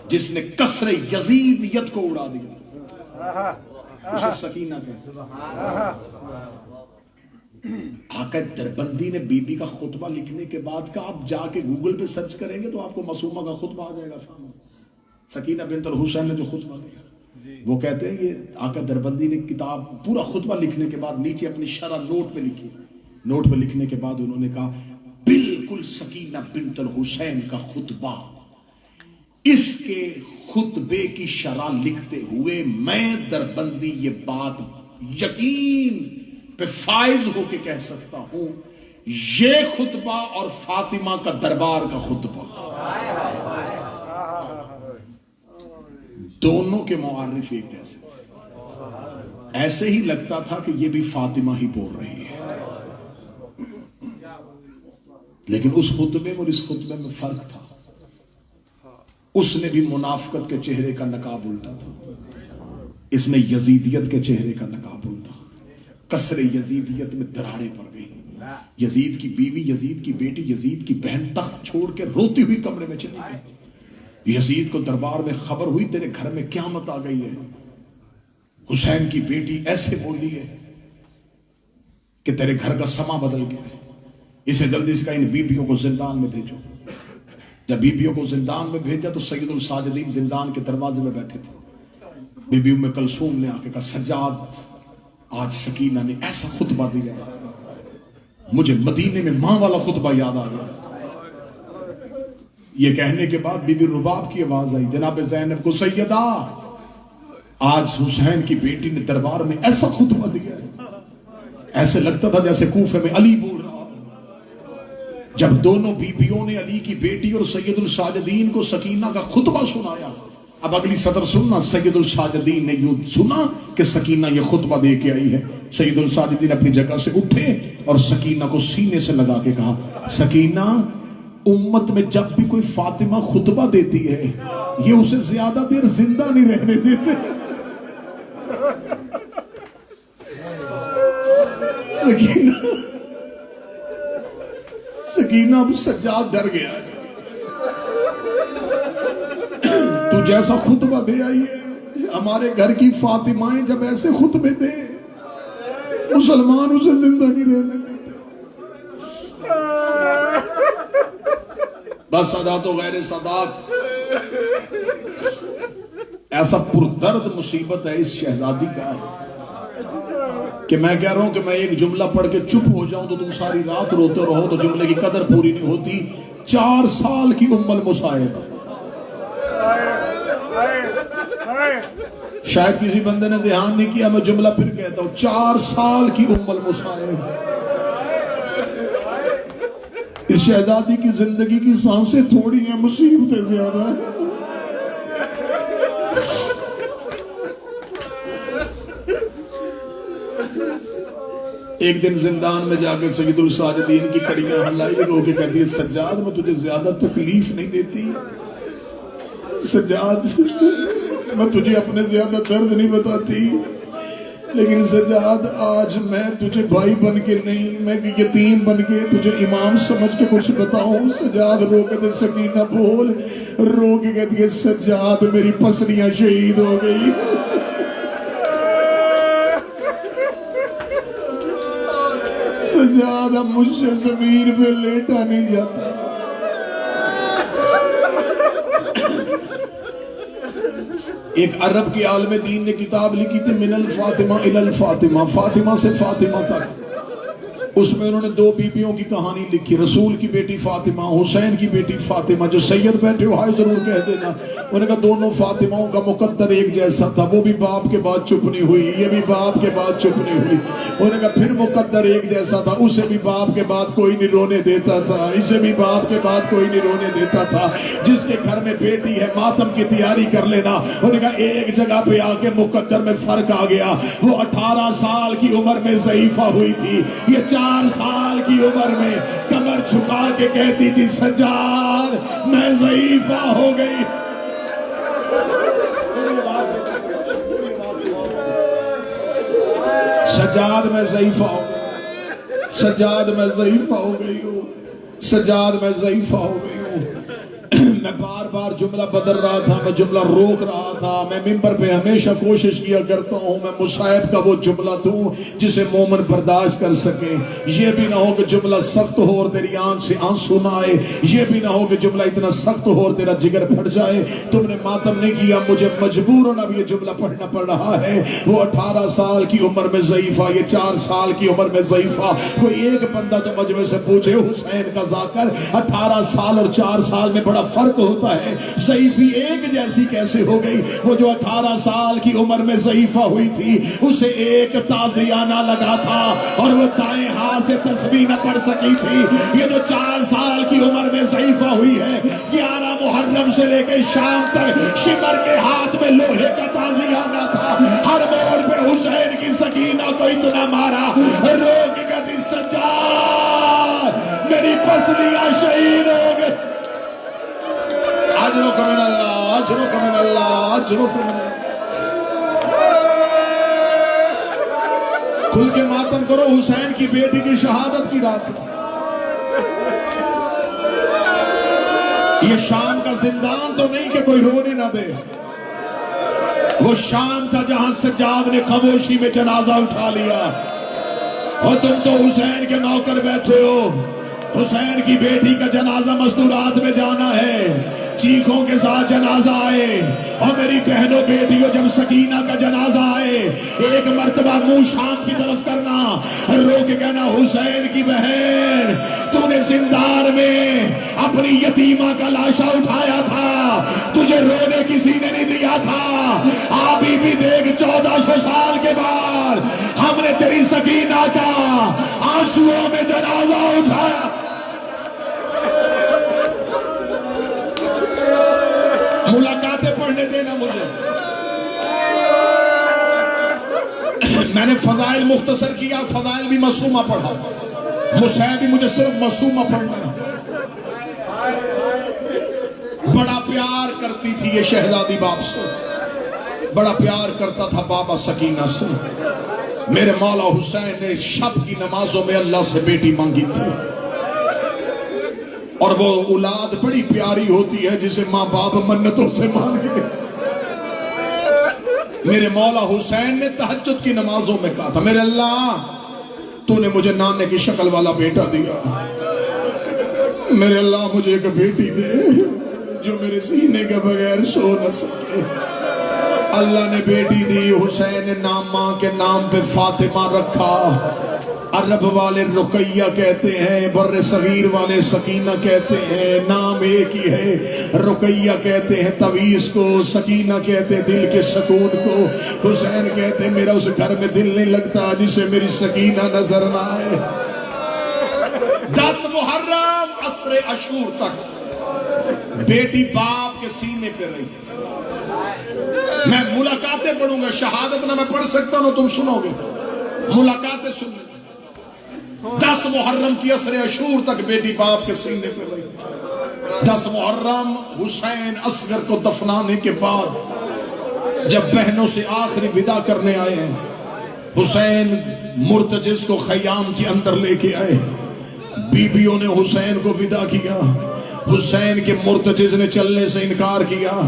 جس نے قصر یزیدیت کو اڑا دیا اسے سکینہ کہتے ہیں. آقا دربندی نے بی بی کا خطبہ لکھنے کے بعد کہا آپ جا کے گوگل پہ سرچ کریں گے تو آپ کو معصومہ کا خطبہ آ جائے گا سامنے. سکینہ بنت الحسین نے جو خطبہ دیا وہ کہتے ہیں یہ آقا دربندی نے کتاب پورا خطبہ لکھنے کے بعد نیچے اپنی شرح نوٹ پہ لکھی. نوٹ پہ لکھنے کے بعد انہوں نے کہا بالکل سکینہ بنت الحسین کا خطبہ, اس کے خطبے کی شرح لکھتے ہوئے میں دربندی یہ بات یقین پہ فائز ہو کے کہہ سکتا ہوں یہ خطبہ اور فاطمہ کا دربار کا خطبہ دونوں کے معرف ایک جیسے تھے. ایسے ہی لگتا تھا کہ یہ بھی فاطمہ ہی بول رہی ہے, لیکن اس خطبے اور اس خطبے میں فرق تھا. اس نے بھی منافقت کے چہرے کا نقاب الٹا تھا, اس نے یزیدیت کے چہرے کا نقاب الٹا. قصر یزیدیت میں دراڑیں پڑ گئی. یزید کی بیوی, یزید کی بیٹی, یزید کی بہن تخت چھوڑ کے روتی ہوئی کمرے میں چلی گئی. یزید کو دربار میں خبر ہوئی تیرے گھر میں قیامت آ گئی ہے. حسین کی بیٹی ایسے بولی ہے کہ تیرے گھر کا سما بدل گیا, اسے جلدی سے کہا ان بیبیوں کو زندان میں بھیجو. جب بیبیوں کو زندان میں بھیجا تو سید الساجدین زندان کے دروازے میں بیٹھے تھے. بی بی ام کلثوم نے آ کے کہا سجاد آج سکینہ نے ایسا خطبہ دیا مجھے مدینے میں ماں والا خطبہ یاد آ گیا. یہ کہنے کے بعد بی بی رباب کی آواز آئی جناب زینب کو سیدہ آج حسین کی بیٹی نے دربار میں ایسا خطبہ دیا ہے, ایسے لگتا تھا جیسے کوفے میں علی بول رہا. جب دونوں بیبیوں نے علی کی بیٹی اور سید الساجدین کو سکینہ کا خطبہ سنایا, اب اگلی سطر سننا. سید الساجدین نے یوں سنا کہ سکینہ یہ خطبہ دے کے آئی ہے. سید الساجدین اپنی جگہ سے اٹھے اور سکینہ کو سینے سے لگا کے کہا سکینہ امت میں جب بھی کوئی فاطمہ خطبہ دیتی ہے یہ اسے زیادہ دیر زندہ نہیں رہنے دیتے. سکینہ اب سجاد ڈر گیا ہے. تو جیسا خطبہ دے آئی ہے, ہمارے گھر کی فاطمائیں جب ایسے خطبے دیں مسلمان اسے زندہ نہیں رہنے دیتے. بس سادات و غیر سادات, ایسا پردرد مصیبت ہے اس شہزادی کا کہ میں کہہ رہا ہوں کہ میں ایک جملہ پڑھ کے چپ ہو جاؤں تو تم ساری رات روتے رہو تو جملے کی قدر پوری نہیں ہوتی. 4 سال کی ام المصائب. شاید کسی بندے نے دھیان نہیں کیا, میں جملہ پھر کہتا ہوں. 4 سال کی ام المصائب. اس شہزادی کی زندگی کی سانسیں تھوڑی ہیں, مصیبتیں زیادہ ہیں. ایک دن زندان میں جا کے سید الساجدین کی کڑیاں ہلائی, رو کے کہتی ہے سجاد میں تجھے زیادہ تکلیف نہیں دیتی, سجاد میں تجھے اپنے زیادہ درد نہیں بتاتی, لیکن سجاد آج میں تجھے بھائی بن کے نہیں, میں یتیم بن کے تجھے امام سمجھ کے کچھ بتاؤں. سجاد رو کے دے سکینہ بول, رو کے کہتی ہے سجاد میری پسلیاں شہید ہو گئی. سجاد اب مجھ سے زمین پہ لیٹا نہیں جاتا. ایک عرب کے عالم دین نے کتاب لکھی تھی من الفاطمہ الی الفاطمہ, فاطمہ سے فاطمہ تک. اس میں انہوں نے 2 بیبیوں کی کہانی لکھی, رسول کی بیٹی فاطمہ, حسین کی بیٹی فاطمہ. جو سید بیٹھے ہو ہائے ضرور کہہ دینا. انہوں نے کہا دونوں فاطمہوں کا مقدر ایک جیسا تھا, وہ بھی باپ کے بعد چپ نہیں ہوئی, یہ بھی باپ کے بعد چپ نہیں ہوئی. انہوں نے کہا پھر مقدر ایک جیسا تھا, اسے بھی باپ کے بعد کوئی نہیں رونے دیتا تھا, اسے بھی باپ کے بعد کوئی نہیں رونے دیتا تھا. جس کے گھر میں بیٹی ہے ماتم کی تیاری کر لینا. انہوں نے کہا ایک جگہ پہ آ کے مقدر میں فرق آ گیا. وہ 18 سال کی عمر میں ضعیفہ ہوئی تھی, یہ 4 سال کی عمر میں کمر جھکا کے کہتی تھی سجاد میں ضعیفہ ہو گئی. سجاد میں ضعیفہ ہو گئی, سجاد میں ضعیفہ ہو گئی ہوں, سجاد میں ضعیفہ ہو گئی ہوں. میں بار بار جملہ بدل رہا تھا, میں جملہ روک رہا تھا. میں منبر پہ ہمیشہ کوشش کیا کرتا ہوں میں مصائب کا وہ جملہ دوں جسے مومن برداشت کر سکے. یہ بھی نہ ہو کہ جملہ سخت ہو اور تیری آنکھ سے آنسو نہ آئے, یہ بھی نہ ہو کہ جملہ اتنا سخت ہو اور تیرا جگر پھٹ جائے. تم نے ماتم نہیں کیا, مجھے مجبوراً اب یہ جملہ پڑھنا پڑ رہا ہے. وہ 18 سال کی عمر میں ضعیفہ, یہ 4 سال کی عمر میں ضعیفہ. کوئی ایک بندہ تو مجمع سے پوچھے حسین کا ذاکر 18 سال اور 4 سال میں بڑا فرق ہوتا ہے, ضعیفی ایک جیسی کیسے ہو گئی؟ وہ جو 18 سال کی عمر میں ضعیفہ ہوئی تھی اسے ایک تازیانہ لگا تھا اور وہ دائیں ہاتھ سے تسبیح نہ پڑھ سکی تھی. یہ جو 4 سال کی عمر میں ضعیفہ ہوئی ہے 11 محرم سے لے کے شام تک شمر کے ہاتھ میں لوہے کا تازیانہ تھا. ہر موڑ پہ حسین کی سکینہ کو اتنا مارا, رو کے کہتی سجاد میری پسلیاں شہید ہو گئی. اجرک من اللہ, اجرک من اللہ, اجرک من اللہ. کھل کے ماتم کرو, حسین کی بیٹی کی شہادت کی رات. یہ شام کا زندان تو نہیں کہ کوئی رونے نہ دے, وہ شام تھا جہاں سجاد نے خاموشی میں جنازہ اٹھا لیا. اور تم تو حسین کے نوکر بیٹھے ہو, حسین کی بیٹی کا جنازہ مستورات میں جانا ہے, چیخوں کے ساتھ جنازہ آئے. اور میری بہنوں بیٹیوں جب سکینہ کا جنازہ آئے ایک مرتبہ منہ شام کی طرف کرنا, رو کے کہنا حسین کی بہن تو نے زندان میں اپنی یتیمہ کا لاشا اٹھایا تھا, تجھے رونے کسی نے نہیں دیا تھا. آبی بھی دیکھ 1400 سال کے بعد ہم نے تیری سکینہ کا آنسوؤں میں جنازہ اٹھایا. ملاقاتیں پڑھنے دینا مجھے. میں نے فضائل مختصر کیا, فضائل بھی معصومہ پڑھا, مصائب بھی مجھے صرف معصومہ پڑھنا ہے. بڑا پیار کرتی تھی یہ شہزادی باپ سے، بڑا پیار کرتا تھا بابا سکینہ سے۔ میرے مولا حسین نے شب کی نمازوں میں اللہ سے بیٹی مانگی تھی، اور وہ اولاد بڑی پیاری ہوتی ہے جسے ماں باپ منتوں سے مانگے۔ میرے مولا حسین نے تہجد کی نمازوں میں کہا تھا، میرے اللہ تو نے مجھے نانے کی شکل والا بیٹا دیا، میرے اللہ مجھے ایک بیٹی دے جو میرے سینے کے بغیر سو نہ سکے۔ اللہ نے بیٹی دی، حسین نے نام ماں کے نام پہ فاطمہ رکھا۔ عرب والے رقیہ کہتے ہیں، بر صغیر والے سکینہ کہتے ہیں، نام ایک ہی ہے۔ رقیہ کہتے ہیں تویز کو، سکینہ کہتے ہیں دل کے سکون کو، حسین کہتے ہیں میرا اس گھر میں دل نہیں لگتا جسے میری سکینہ نظر نہ آئے۔ 10 محرم عصر عاشور تک بیٹی باپ کے سینے پہ رہی۔ میں ملاقاتیں پڑھوں گا، شہادت نہ میں پڑھ سکتا ہوں تم سنو گے، ملاقاتیں سننے۔ 10 محرم کی عصر عاشور تک بیٹی باپ کے سینے پہ رہی۔ 10 محرم حسین اصغر کو دفنانے کے بعد جب بہنوں سے آخری ودا کرنے آئے ہیں، حسین مرتجز کو خیام کے اندر لے کے آئے۔ بیویوں نے حسین کو ودا کیا، حسین کے مرتجز نے چلنے سے انکار کیا۔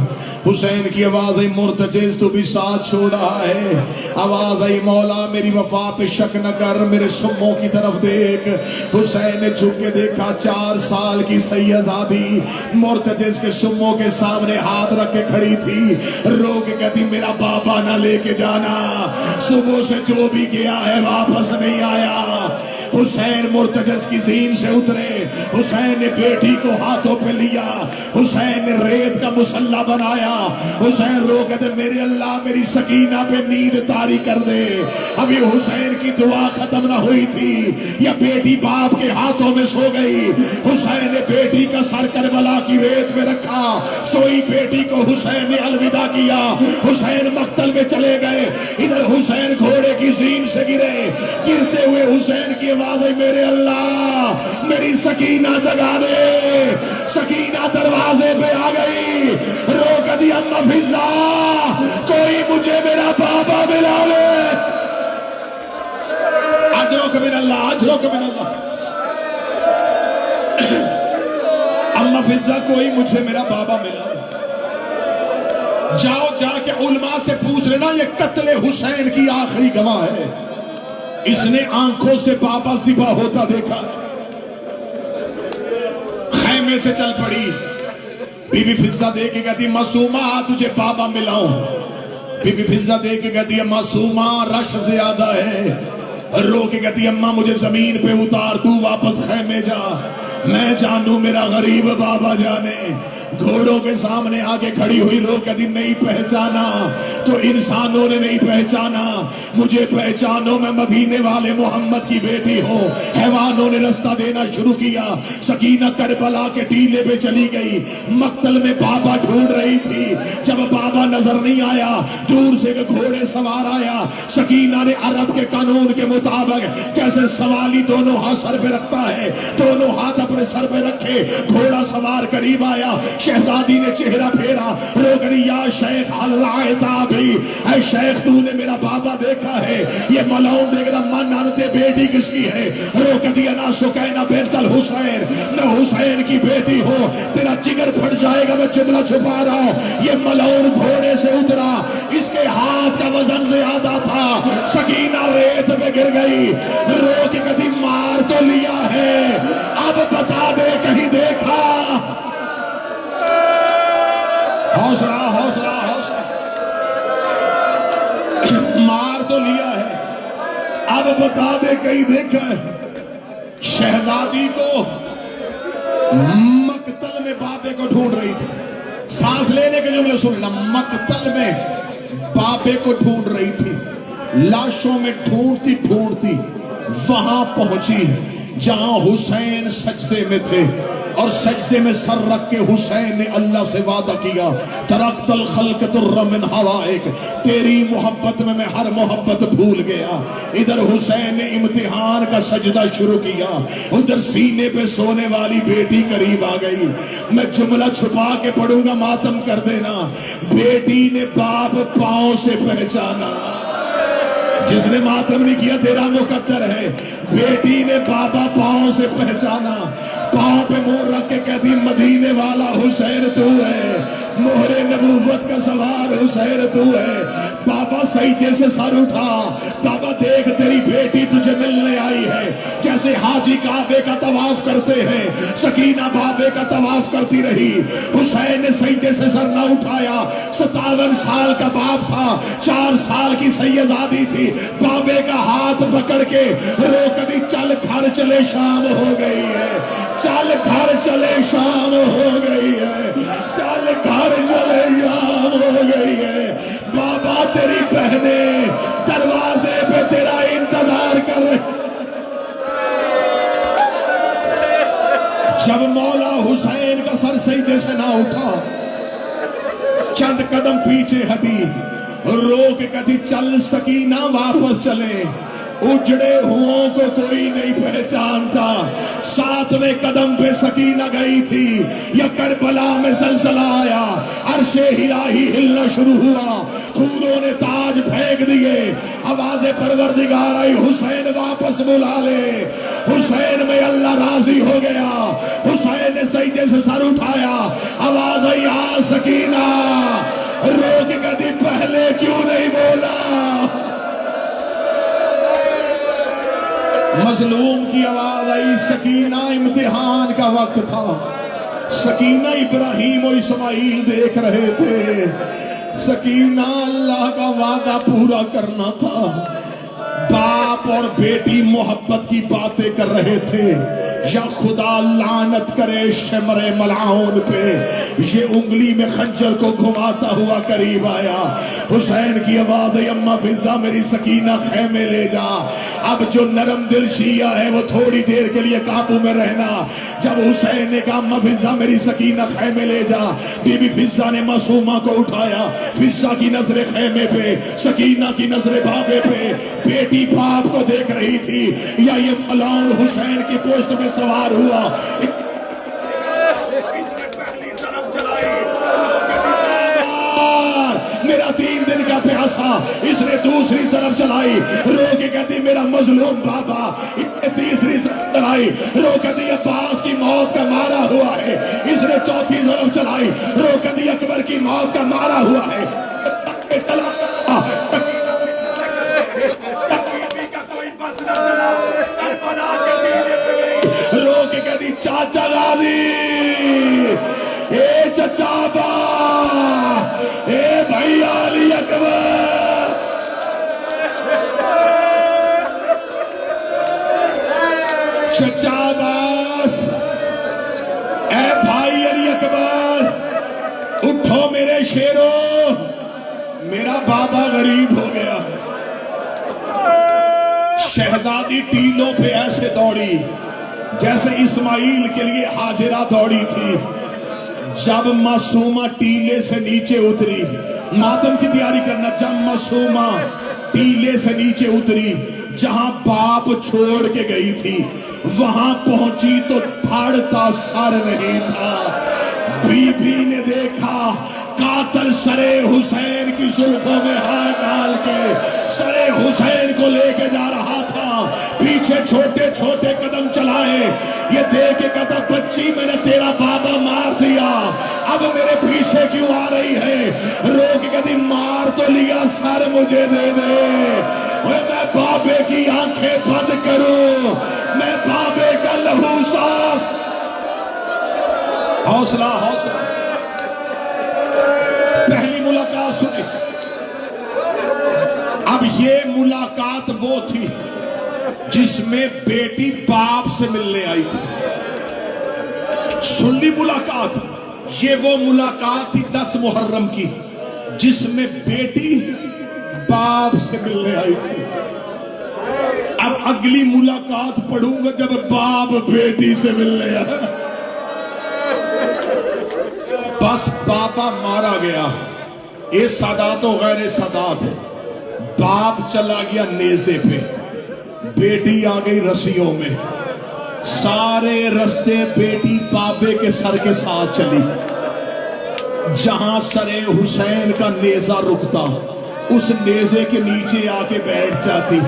حسین کی آواز آئی مرتجز تو بھی ساتھ چھوڑ رہا ہے، آواز آئی مولا میری وفا پہ شک نہ کر، میرے سموں کی طرف دیکھ۔ حسین نے جھک کے دیکھا، 4 سال کی سیدزادی مرتجز کے سموں کے سامنے ہاتھ رکھ کے کھڑی تھی، رو کے کہتی میرا بابا نہ لے کے جانا، صبح سے جو بھی گیا ہے واپس نہیں آیا۔ حسین مرتجز کی زین سے اترے، حسین نے بیٹی کو ہاتھوں پہ لیا، حسین نے ریت کا مسلح بنایا۔ حسین رو کہتے میرے اللہ میری سکینہ پہ نیند طاری کر دے۔ ابھی حسین کی دعا ختم نہ ہوئی تھی، یا بیٹی باپ کے ہاتھوں میں سو گئی۔ حسین نے بیٹی کا سر کربلا کی ریت میں رکھا، سوئی بیٹی کو حسین نے الوداع کیا۔ حسین مقتل میں چلے گئے، ادھر حسین گھوڑے کی زین سے گرے، گرتے ہوئے حسین کی آواز آئی میرے اللہ میری سکینہ جگا دے۔ سکینہ دروازے پہ آ گئی، رو کر دی اما فضا کوئی مجھے میرا بابا ملا لے۔ اجرک من اللہ، اجرک من اللہ۔ اما فضا کوئی مجھے میرا بابا ملا لے۔ جاؤ جا کے علماء سے پوچھ لینا یہ قتل حسین کی آخری گواہ ہے، اس نے آنکھوں سے بابا ذبح ہوتا دیکھا۔ خیمے سے چل پڑی، بی بی فضہ دے کے کہتی معصومہ تجھے بابا ملاؤں۔ بی بی فضہ دے کے کہتی ہے معصومہ رش زیادہ ہے، رو کے کہتی اماں مجھے زمین پہ اتار، تو واپس خیمے جا، میں جانوں میرا غریب بابا جانے۔ گھوڑوں کے سامنے آگے کھڑی ہوئی رو کہتی نہیں پہچانا تو انسانوں نے نہیں پہچانا، مجھے پہچانو میں مدینے والے محمد کی بیٹی ہوں۔ حیوانوں نے رستہ دینا شروع کیا، سکینہ کربلا کے ٹیلے پہ چلی گئی، مقتل میں بابا ڈھونڈ رہی تھی۔ جب بابا نظر نہیں آیا، دور سے گھوڑے سوار آیا، سکینہ نے عرب کے قانون کے مطابق جیسے سوالی دونوں ہاتھ سر پہ رکھتا ہے، دونوں ہاتھ اپنے سر پہ رکھے، گھوڑا سوار قریب آیا، شہزادی نے چہرہ پھیرا، رو گئی یا شیخ حل رائتا بھی، اے شیخ تو نے میرا بابا دیکھا ہے؟ یہ ملعون دیکھ رہا من آنتے بیٹی کس کی ہے؟ رو کہ دیا نا سکینہ بنت الحسین، میں حسین کی بیٹی ہوں، تیرا جگر پھٹ جائے گا میں جملہ چھپا رہا ہوں۔ یہ ملعون گھوڑے سے اترا، اس کے ہاتھ کا وزن زیادہ تھا، سکینہ ریت میں گر گئی، رو کہ کدی مار تو لیا ہے اب بتا دے کہیں دیکھا؟ حوصلہ حوصلہ حوصلہ، مار تو لیا ہے اب بتا دے کہیں دیکھا ہے؟ شہزادی کو مقتل میں بابے کو ڈھونڈ رہی تھی، سانس لینے کے جملے سن لیں، مقتل میں بابے کو ڈھونڈ رہی تھی، لاشوں میں ڈھونڈتی ڈھونڈتی وہاں پہنچی جہاں حسین سجدے میں تھے۔ اور سجدے میں سر رکھ کے حسین نے اللہ سے وعدہ کیا ترکت الخلق تر من ہوائک، تیری محبت میں میں ہر محبت بھول گیا۔ ادھر حسین نے امتحان کا سجدہ شروع کیا، ادھر سینے پہ سونے والی بیٹی قریب آ گئی۔ میں جملہ چھپا کے پڑھوں گا، ماتم کر دینا۔ بیٹی نے باپ پاؤں سے پہچانا، جس نے ماتم نہیں کیا تیرا مقدر ہے۔ بیٹی نے بابا پاؤں سے پہچانا، پاؤں پہ مہر رکھ کے کہتی مدینے والا حسین تو ہے، مہر نبوت کا سوار حسین تو ہے۔ بابا سجدے سے سر اٹھا، بابا دیکھ تیری بیٹی تجھے ملنے آئی ہے۔ جیسے حاجی کعبے کا طواف کرتے ہیں، سکینہ بابے کا طواف کرتی رہی۔ حسین نے سجدے سے سر نہ اٹھایا، 57 سال کا باپ تھا، 4 سال کی سیدادی تھی، بابے کا ہاتھ پکڑ کے روک دی، چل گھر چلے شام ہو گئی ہے، چل گھر چلے شام ہو گئی ہے، چل گھر چلے شام ہو گئی ہے۔ بابا تیری بہنیں دروازے پہ تیرا انتظار کر رہے۔ جب مولا حسین کا سر سجدے سے نہ اٹھا، چند قدم پیچھے ہٹی، رو کے کہتی چل سکینہ واپس چلے، اجڑے ہوں کو کوئی نہیں پہچانتا۔ 7ویں قدم پہ سکینہ گئی تھی، یا کربلا میں زلزلہ آیا، عرش الہی ہلنا شروع ہوا، حوروں نے تاج پھینک دیے، آواز پروردگار آئی حسین واپس بلا لے۔ حسین میں اللہ راضی ہو گیا، حسین نے سجدے سے سر اٹھایا، آواز آئی آ سکینہ، رو کے کہتی پہلے کیوں نہیں بولا۔ مظلوم کی آواز آئی، سکینہ امتحان کا وقت تھا، سکینہ ابراہیم و اسماعیل دیکھ رہے تھے، سکینہ اللہ کا وعدہ پورا کرنا تھا۔ باپ اور بیٹی محبت کی باتیں کر رہے تھے، یا خدا لعنت کرے شمر ملعون پہ، یہ انگلی میں خنجر کو گھماتا ہوا قریب آیا۔ حسین کی آواز ہے اماں فضہ میری سکینہ خیمے لے جا۔ اب جو نرم دل شیعہ ہے وہ تھوڑی دیر کے لیے قابو میں رہنا۔ جب حسین نے کہا اماں فضہ میری سکینہ خیمے لے جا، بی بی فضہ نے معصومہ کو اٹھایا، فضہ کی نظر خیمے پہ، سکینہ کی نظر بابے پہ۔ بیٹی باپ کو دیکھ رہی تھی، یا یہ فلان حسین کی پوشت میں سوار ہوا۔ میرا 3 دن کا پیاسا، اس نے دوسری طرف چلائی، رو کے کہتی میرا مظلوم بابا، اس نے تیسری طرف چلائی، رو کہتی عباس کی موت کا مارا ہوا ہے، اس نے چوتھی طرف چلائی، رو کہتی اکبر کی موت کا مارا ہوا ہے۔ رو کے کہتی چاچا غازی، اے چچا با، اے بھائی علی اکبر، چچا عباس، اے بھائی علی اکبر، اٹھو میرے شیرو، میرا بابا غریب ہو گیا۔ شہزادی ٹیلوں پہ ایسے دوڑی جیسے اسماعیل کے لیے ہاجرہ دوڑی تھی۔ جب معصومہ ٹیلے سے نیچے اتری، ماتم کی تیاری کرنا، جب معصومہ ٹیلے سے نیچے اتری، جہاں باپ چھوڑ کے گئی تھی وہاں پہنچی تو پھاڑتا سر نہیں تھا۔ بی بی نے دیکھا قاتل سرے حسین کی زلفوں میں ہاتھ ڈال کے سرے حسین کو لے کے جا رہا تھا، پیچھے چھوٹے چھوٹے قدم چلائے، یہ دیکھ کے کہتا بچی میں نے تیرا بابا مار دیا، اب میرے پیچھے کیوں آ رہی ہے؟ رو کے کہتی مار تو لیا، سر مجھے دے دے، میں بابے کی آنکھیں بند کروں، میں بابے کا لہو صاف۔ حوصلہ حوصلہ، پہلی ملاقات سنی۔ اب یہ ملاقات وہ تھی جس میں بیٹی باپ سے ملنے آئی تھی۔ سن لی ملاقات، یہ وہ ملاقات تھی 10 محرم کی جس میں بیٹی باپ سے ملنے آئی تھی۔ اب اگلی ملاقات پڑھوں گا جب باپ بیٹی سے ملنے آئے۔ بس بابا مارا گیا، اے سادات و غیر سادات، باپ چلا گیا نیزے پہ، بیٹی آ گئی رسیوں میں، سارے رستے بیٹی بابے کے سر کے ساتھ چلی، جہاں سر حسین کا نیزہ رکتا اس نیزے کے نیچے آ کے بیٹھ جاتی۔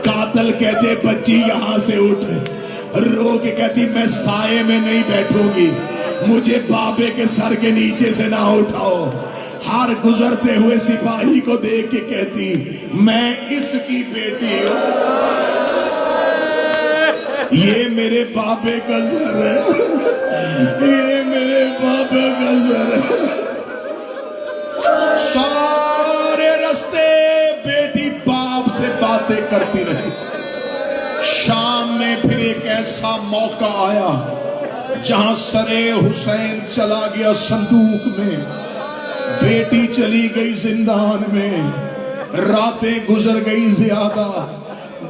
قاتل کہتے بچی یہاں سے اٹھ، رو کے کہتی میں سائے میں نہیں بیٹھوں گی، مجھے بابے کے سر کے نیچے سے نہ اٹھاؤ۔ ہر گزرتے ہوئے سپاہی کو دیکھ کے کہتی میں اس کی بیٹی ہوں، یہ میرے بابے کا سر ہے، یہ میرے بابے کا سر ہے۔ سارے رستے بیٹی باپ سے باتیں کرتی رہی۔ شام میں پھر ایک ایسا موقع آیا جہاں سر حسین چلا گیا صندوق میں، بیٹی چلی گئی زندان میں، راتیں گزر گئی زیادہ،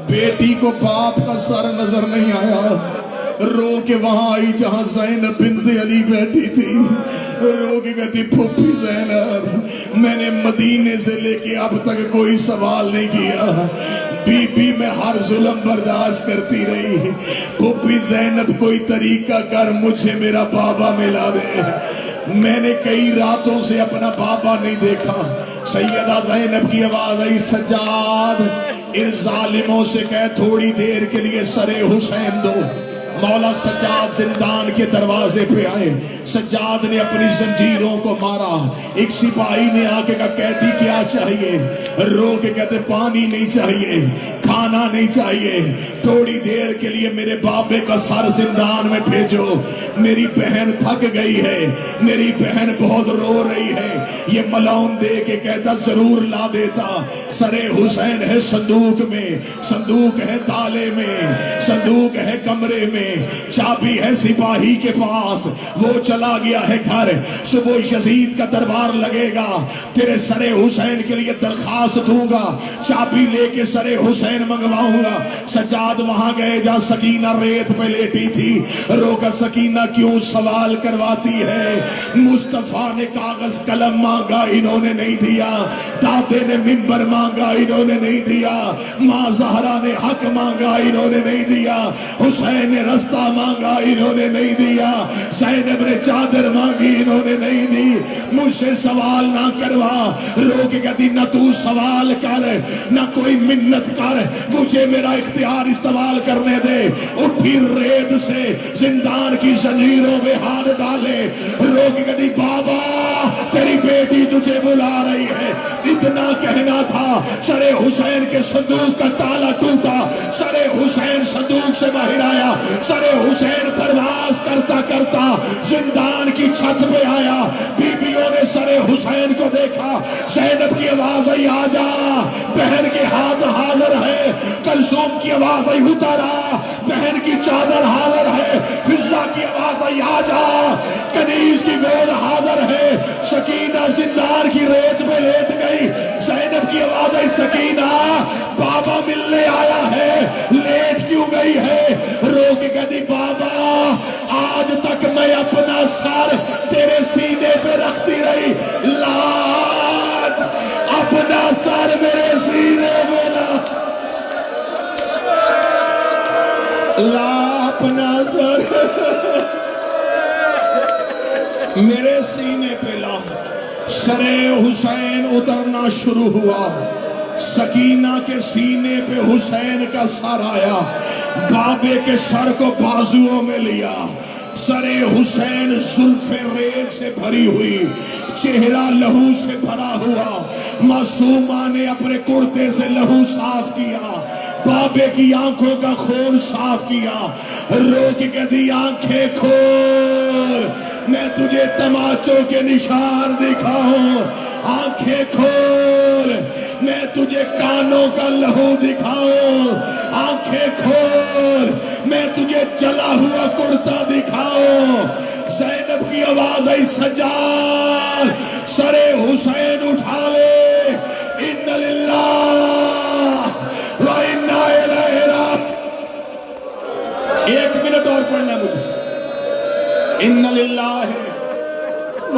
بیٹی کو باپ کا سر نظر نہیں آیا، رو کے وہاں آئی جہاں زینب بنت علی بیٹھی تھی، رو کے کہتی پھوپھی زینب میں نے مدینے سے لے کے اب تک کوئی سوال نہیں کیا، بی بی میں ہر ظلم برداشت کرتی رہی، پھوپھی زینب کوئی طریقہ کر مجھے میرا بابا ملا دے، میں نے کئی راتوں سے اپنا بابا نہیں دیکھا۔ سیدہ زینب کی آواز آئی سجاد ان ظالموں سے کہہ تھوڑی دیر کے لیے سر حسین دو۔ مولا سجاد زندان کے دروازے پہ آئے، سجاد نے اپنی زنجیروں کو مارا، ایک سپاہی نے آ کے کہا قیدی کیا چاہیے، رو کے کہتے پانی نہیں چاہیے، کھانا نہیں چاہیے، تھوڑی دیر کے لیے میرے بابے کا سر زندان میں بھیجو، میری بہن تھک گئی ہے، میری بہن بہت رو رہی ہے۔ یہ ملون دے کے کہتا ضرور لا دیتا، سر حسین ہے صندوق میں، صندوق ہے تالے میں، صندوق ہے کمرے میں، چابی ہے سپاہی کے پاس، وہ چلا گیا ہے گھر، صبح یزید کا دربار لگے گا، تیرے سر حسین کے لیے درخواست دوں گا، چابی لے کے سر حسین منگواؤں گا۔ سجاد وہاں گئے جہاں سکینہ ریت پہ لیٹی تھی، روکا سکینہ کیوں سوال کرواتی ہے، مصطفیٰ نے کاغذ قلم مانگا انہوں نے نہیں دیا، دادے نے منبر مانگا انہوں نے نہیں دیا، ماں زہرا نے حق مانگا انہوں نے نہیں دیا، حسین نے رستہ مانگا انہوں نے نہیں دیا، زینب نے چادر مانگی انہوں نے نہیں دی، مجھ سے سوال نہ کروا، رو کے کہتی نہ تو سوال کر نہ کوئی منت کر، مجھے میرا اختیار استعمال کرنے دے۔ اٹھی ریت سے زندان کی زنجیروں میں ہاتھ ڈالے، رو کے کہتی بابا تیری بیٹی تجھے بلا رہی ہے۔ اتنا کہنا تھا، سر حسین کے صندوق کا تالا ٹوٹا، سر حسین صندوق سے باہر آیا، سر حسین پرواز کرتا کرتا زندان کی چھت پہ آیا، بیویوں نے سر حسین کو دیکھا، زینب کی آواز آئی آجا، بہن کے ہاتھ حاضر ہے، کلثوم کی آواز آئی اتارا، بہن کی چادر حاضر ہے، فضہ کی آواز آئی آجا، کنیز کی گود حاضر ہے، سکینہ زندان کی ریت میں لیٹ گئی، زینب کی آواز آئی سکینہ بابا ملنے آیا ہے، لیٹ کیوں گئی ہے، رو کے کہتی بابا آج تک میں اپنا سر تیرے سینے پہ رکھتی رہی، لاج اپنا سر میرے سینے پہ لا اپنا سر میرے سینے پہ لا۔ سر حسین اترنا شروع ہوا، سکینہ کے سینے پہ حسین کا سر آیا، بابے کے سر کو بازوؤں میں لیا، سر حسین زلف ریت سے بھری ہوئی، چہرہ لہو سے بھرا ہوا، معصومہ نے اپنے کرتے سے لہو صاف کیا، بابے کی آنکھوں کا خون صاف کیا، رو کے کہتی آنکھیں کھول میں تجھے تماچوں کے نشان دکھاؤں، آنکھیں کھول میں تجھے کانوں کا لہو دکھاؤں، آنکھیں کھول میں تجھے جلا ہوا کرتا دکھاؤں۔ زینب کی آواز آئی سجاد سر حسین اٹھا لے، ان للہ و انا الیہ راجعون۔ ایک منٹ اور پڑھنا مجھے، ان للہ و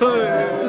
Hey!